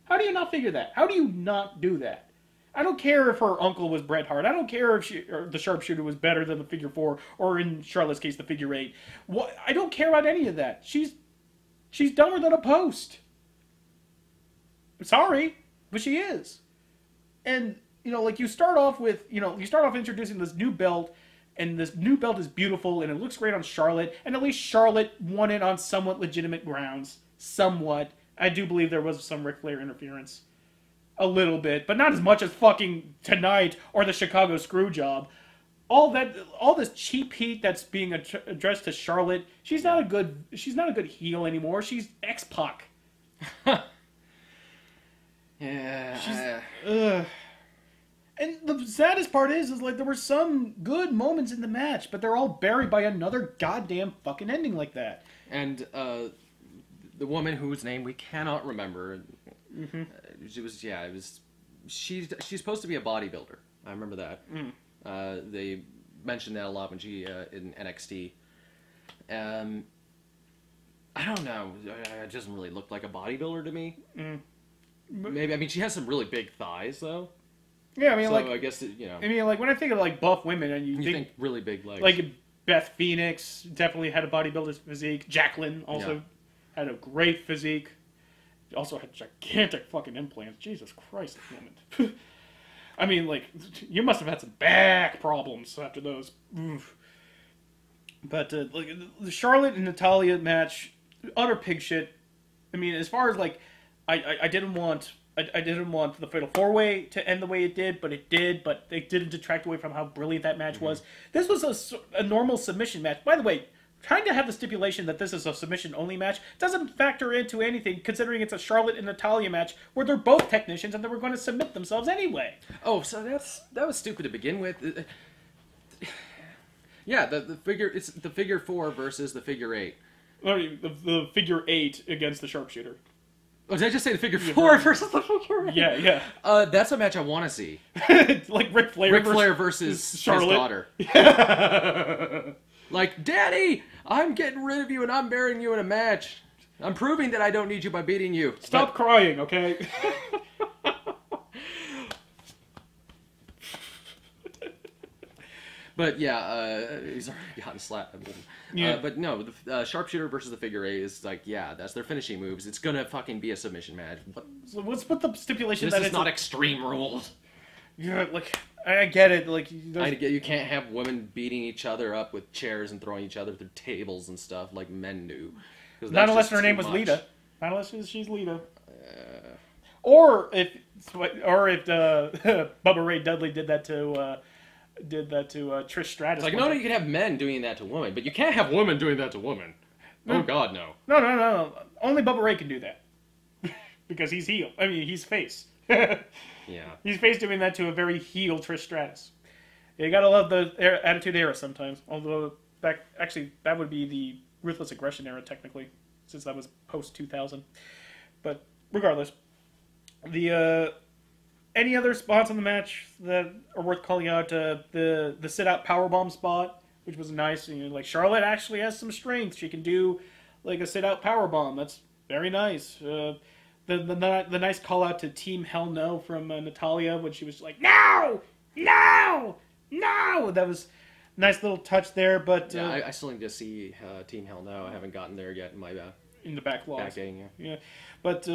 How do you not figure that? How do you not do that? I don't care if her uncle was Bret Hart. I don't care if the sharpshooter was better than the figure 4, or in Charlotte's case, the figure 8. What? I don't care about any of that. She's dumber than a post. I'm sorry, but she is. And like you start off introducing this new belt, and this new belt is beautiful and it looks great on Charlotte, and at least Charlotte won it on somewhat legitimate grounds. Somewhat. I do believe there was some Ric Flair interference. A little bit, but not as much as fucking Tonight or the Chicago Screwjob. All this cheap heat that's being addressed to Charlotte. She's not a good heel anymore. She's X-Pac. Yeah. And the saddest part is like there were some good moments in the match, but they're all buried by another goddamn fucking ending like that. And the woman whose name we cannot remember. Mm-hmm. She's supposed to be a bodybuilder. I remember that. They mentioned that a lot when she in NXT. I don't know. It doesn't really look like a bodybuilder to me. Maybe she has some really big thighs though. Yeah, I mean, so like I guess like when I think of like buff women, and you think really big legs, like Beth Phoenix definitely had a bodybuilder's physique. Jacqueline also had a great physique. Also had gigantic fucking implants. Jesus Christ, woman. I mean, like, you must have had some back problems after those. Oof. But like the Charlotte and Natalya match, utter pig shit. I mean, as far as like, I didn't want the Fatal 4-Way to end the way it did, but it did. But it didn't detract away from how brilliant that match was. This was a normal submission match. By the way, trying to have the stipulation that this is a submission-only match doesn't factor into anything, considering it's a Charlotte and Natalya match where they're both technicians and they were going to submit themselves anyway. Oh, so that was stupid to begin with. Yeah, it's the figure 4 versus the figure 8. The figure 8 against the sharpshooter. Oh, did I just say the figure 4 versus the figure 8? Yeah. That's a match I want to see. Like Ric Flair versus Charlotte. His daughter. Like, Daddy, I'm getting rid of you and I'm burying you in a match. I'm proving that I don't need you by beating you. Stop crying, okay? But yeah, he's already gotten slapped. Yeah. But no, the sharpshooter versus the figure 8 is like, yeah, that's their finishing moves. It's gonna fucking be a submission match. So what's with the stipulation this that is it's not Extreme Rules? Yeah, like I get it. Like you can't have women beating each other up with chairs and throwing each other through tables and stuff like men do. Not unless her name was Lita. Not unless she's Lita. Or if Bubba Ray Dudley did that to Trish Stratus. Like, no, you can have men doing that to women, but you can't have women doing that to women. No. Oh God, no. No. Only Bubba Ray can do that because he's heel. I mean, he's face. Yeah. He's face doing that to a very heel Trish Stratus. You gotta love the Attitude Era sometimes. Although that would be the Ruthless Aggression Era technically, since that was post 2000. But regardless, the any other spots on the match that are worth calling out? The sit out powerbomb spot, which was nice. Like Charlotte actually has some strength. She can do like a sit out powerbomb. That's very nice. The nice call out to Team Hell No from Natalya when she was like, no! That was a nice little touch there, but... Yeah, I still need to see Team Hell No. I haven't gotten there yet in my in the backlogs. Backdating, yeah. But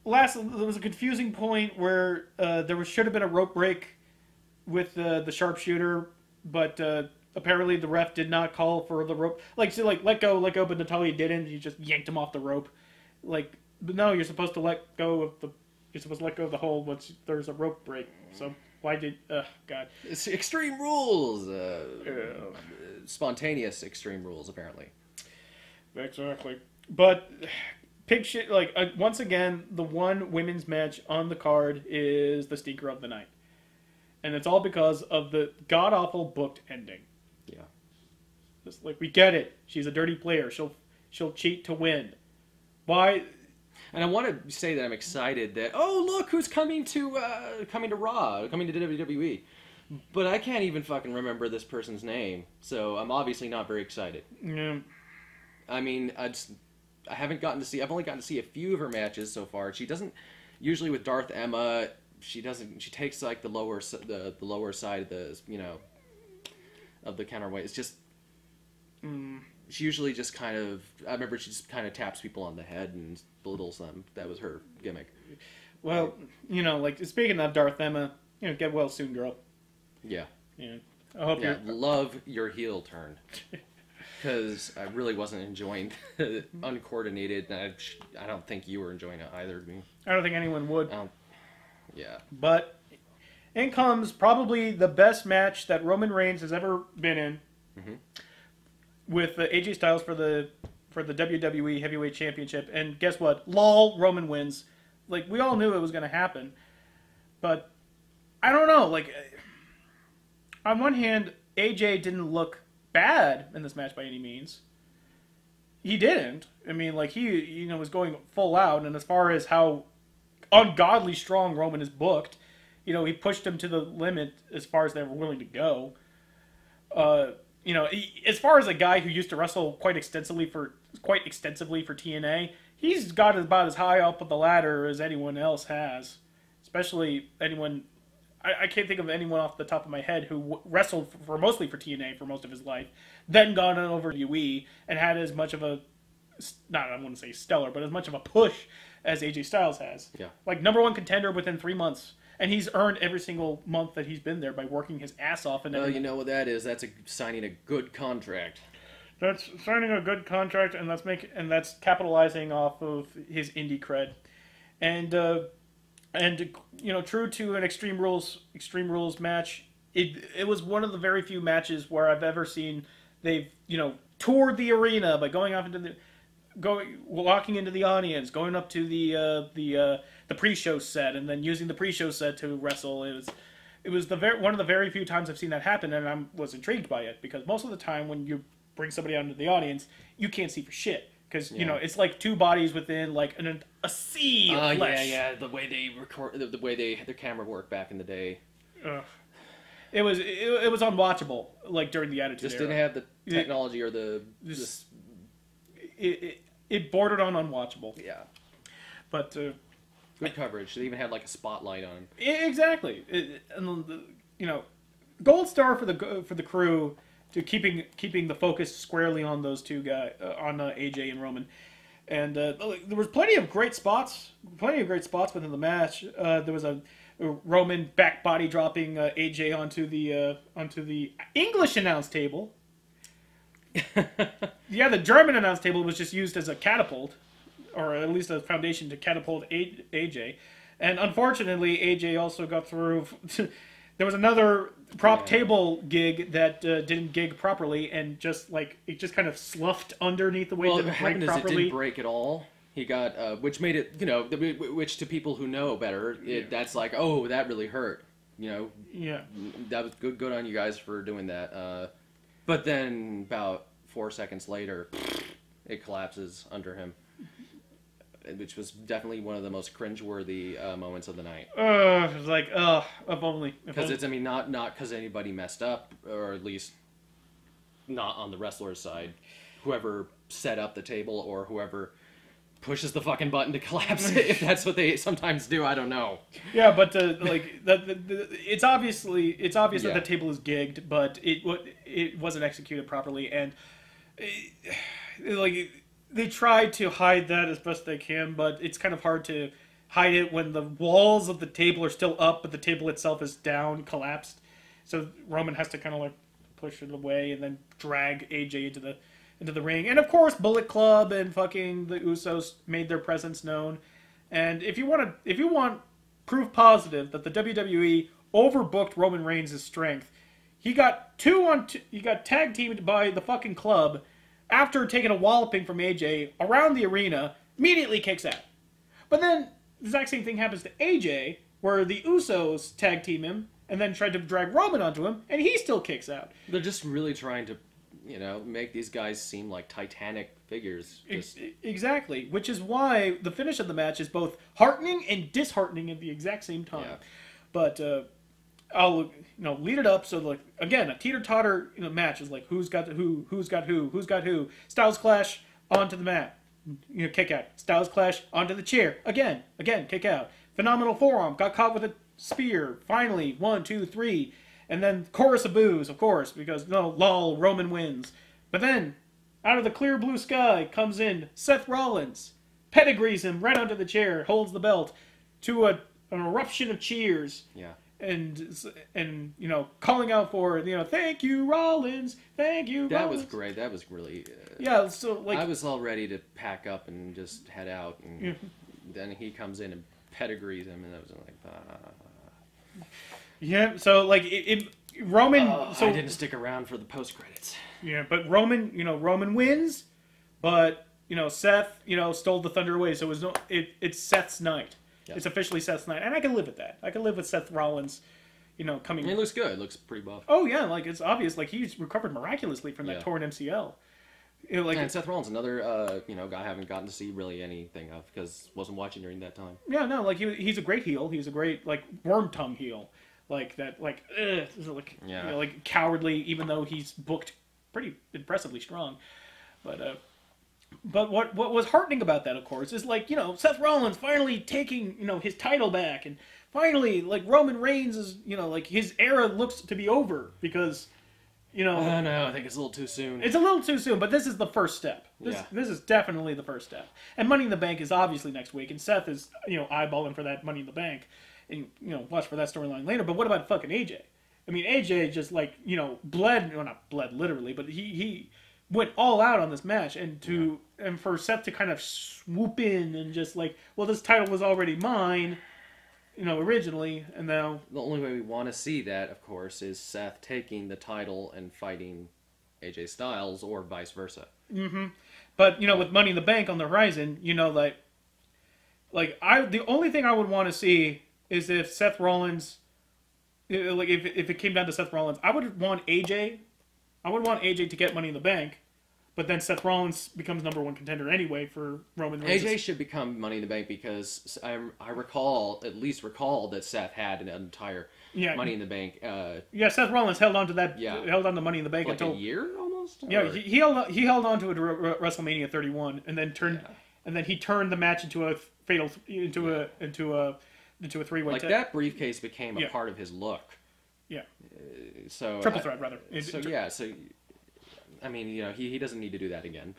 last, there was a confusing point where there should have been a rope break with the sharpshooter, but apparently the ref did not call for the rope. Like, so, like, let go, but Natalya didn't. He just yanked him off the rope. Like... But no, you're supposed to let go of the hold once there's a rope break. So why did? God, it's Extreme Rules. Spontaneous Extreme Rules, apparently. Exactly. But pig shit. Like once again, the one women's match on the card is the stinker of the night, and it's all because of the god awful booked ending. Yeah. Just like we get it. She's a dirty player. She'll cheat to win. Why? And I want to say that I'm excited that, oh, look who's coming to Raw, coming to WWE. But I can't even fucking remember this person's name, so I'm obviously not very excited. Yeah. I mean, I haven't gotten to see. I've only gotten to see a few of her matches so far. She doesn't usually with Darth Emma. She doesn't. She takes like the lower side of the of the counterweight. It's just. She usually just kind of. I remember she just kind of taps people on the head and belittles them. That was her gimmick. Well, like speaking of Darth Emma, get well soon, girl. Yeah. Yeah. I hope you love your heel turn. Because I really wasn't enjoying the uncoordinated, and I don't think you were enjoying it either. I don't think anyone would. Yeah. But in comes probably the best match that Roman Reigns has ever been in, with AJ Styles for the WWE Heavyweight Championship. And guess what? LOL, Roman wins. Like, we all knew it was going to happen. But I don't know. Like, on one hand, AJ didn't look bad in this match by any means. He didn't. I mean, like, he was going full out, and as far as how ungodly strong Roman is booked, he pushed him to the limit as far as they were willing to go. As far as a guy who used to wrestle quite extensively for TNA, he's got about as high up the ladder as anyone else has. Especially anyone. I can't think of anyone off the top of my head who wrestled mostly for TNA for most of his life, then gone over to WWE and had as much of a, I wouldn't say stellar, but as much of a push as AJ Styles has. Yeah. Like, #1 contender within 3 months. And he's earned every single month that he's been there by working his ass off. And you know what that is? That's signing a good contract. That's signing a good contract, and that's capitalizing off of his indie cred. And true to an Extreme Rules match, it was one of the very few matches where I've ever seen they've toured the arena by going off into walking into the audience, going up to the pre-show set, and then using the pre-show set to wrestle. It was one of the very few times I've seen that happen, and I was intrigued by it, because most of the time when you bring somebody out into the audience, you can't see for shit. Because, it's like two bodies within, like, a sea of flesh. Yeah. The way they record, the way their camera worked back in the day. It was unwatchable, like, during the Attitude Era. Didn't have the technology or the... It bordered on unwatchable. Yeah. But... good coverage. They even had, like, a spotlight on him. Exactly. Gold star for the crew... to keeping the focus squarely on those two guys, on AJ and Roman, and there was plenty of great spots within the match. There was a Roman back body dropping AJ onto the English announce table. Yeah, the German announce table was just used as a catapult, or at least a foundation to catapult AJ, and unfortunately AJ also got through. There was another prop table gig that didn't gig properly, and it just kind of sloughed underneath the way it didn't break properly. It didn't break at all. He got, which made it, which to people who know better, that's like, oh, that really hurt. Yeah. That was good on you guys for doing that. But then about 4 seconds later, it collapses under him. Which was definitely one of the most cringeworthy moments of the night. It was like, if only. Because it's, not because anybody messed up, or at least not on the wrestler's side. Whoever set up the table, or whoever pushes the fucking button to collapse it, if that's what they sometimes do, I don't know. Yeah, but it's obvious that the table is gigged, but it wasn't executed properly, and they tried to hide that as best they can, but it's kind of hard to hide it when the walls of the table are still up, but the table itself is down, collapsed. So Roman has to kind of push it away and then drag AJ into the ring. And of course, Bullet Club and fucking the Usos made their presence known. And if you want proof positive that the WWE overbooked Roman Reigns' strength, he got tag teamed by the fucking Club. After taking a walloping from AJ around the arena, immediately kicks out. But then the exact same thing happens to AJ, where the Usos tag team him and then tried to drag Roman onto him, and he still kicks out. They're just really trying to, make these guys seem like Titanic figures. Exactly, which is why the finish of the match is both heartening and disheartening at the exact same time. Yeah. But I'll lead it up so again a teeter-totter match is who's got who. Styles Clash onto the mat. Kick out. Styles Clash onto the chair. Again, kick out. Phenomenal forearm. Got caught with a spear. Finally, 1, 2, 3. And then chorus of boos, of course, because, no, lol, Roman wins. But then, out of the clear blue sky, comes in Seth Rollins. Pedigrees him right onto the chair, holds the belt, to an eruption of cheers. Yeah. And calling out for, thank you, Rollins. Thank you, Rollins. That was great. That was really... yeah, so, like... I was all ready to pack up and just head out. And then he comes in and pedigrees him, and I was like, Yeah, so, like, Roman... so I didn't stick around for the post-credits. Yeah, but Roman wins, but, Seth, stole the thunder away, so it's Seth's night. Yep. It's officially Seth's night, and I can live with that. I can live with Seth Rollins, coming... I mean, it looks good. It looks pretty buff. Oh, yeah, like, it's obvious. Like, he's recovered miraculously from that torn MCL. And Seth Rollins, another, guy I haven't gotten to see really anything of, because wasn't watching during that time. Yeah, no, like, he's a great heel. He's a great, like, worm tongue heel. Like, that, like, like, cowardly, even though he's booked pretty impressively strong. But what was heartening about that, of course, is, like, Seth Rollins finally taking, his title back, and finally, like, Roman Reigns is, like, his era looks to be over, because, no, I think it's a little too soon. It's a little too soon, but this is the first step. This is definitely the first step. And Money in the Bank is obviously next week, and Seth is, eyeballing for that Money in the Bank, and, watch for that storyline later, but what about fucking AJ? I mean, AJ just, like, bled, well, not bled literally, but he went all out on this match, and for Seth to kind of swoop in and just like, well, this title was already mine, originally, and now... The only way we want to see that, of course, is Seth taking the title and fighting AJ Styles, or vice versa. Mm-hmm. But, with Money in the Bank on the horizon, the only thing I would want to see is if Seth Rollins... Like, if it came down to Seth Rollins, I would want AJ to get Money in the Bank, but then Seth Rollins becomes #1 contender anyway for Roman Reigns. AJ should become Money in the Bank because I recall that Seth had an entire Money in the Bank. Seth Rollins held on to that. Held on to Money in the Bank like until a year almost. Yeah, he held on to it to WrestleMania 31, and then he turned the match into a three-way. Like that briefcase became a part of his look. Yeah. So triple threat rather. So I mean, he doesn't need to do that again.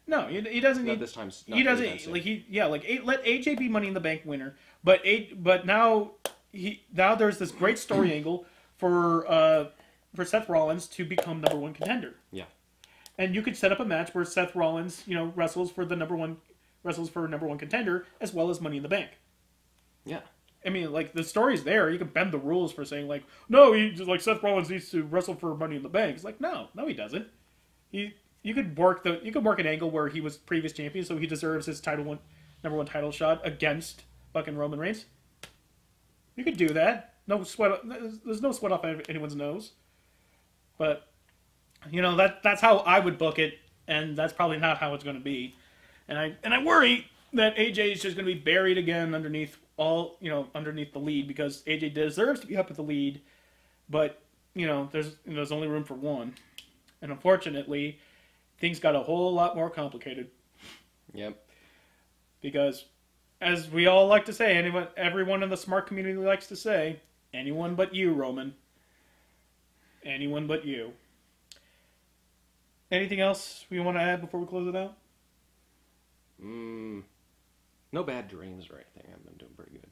No, he doesn't need. This time. He doesn't let AJ be Money in the Bank winner, but now there's this great story angle for Seth Rollins to become #1 contender. Yeah. And you could set up a match where Seth Rollins, wrestles for #1 contender as well as Money in the Bank. Yeah. I mean, like, the story's there. You can bend the rules for saying, like, no, Seth Rollins needs to wrestle for Money in the Bank. It's like, no, he doesn't. You could work an angle where he was previous champion, so he deserves his #1 title shot against fucking Roman Reigns. You could do that. No sweat. There's no sweat off anyone's nose. But that's how I would book it, and that's probably not how it's going to be. And I worry that AJ is just going to be buried again underneath the lead, because AJ deserves to be up at the lead, but there's only room for one, and unfortunately, things got a whole lot more complicated. Yep. Because, as we all like to say, everyone in the smart community likes to say, anyone but you, Roman. Anyone but you. Anything else we want to add before we close it out? No bad dreams or anything. I've been doing pretty good.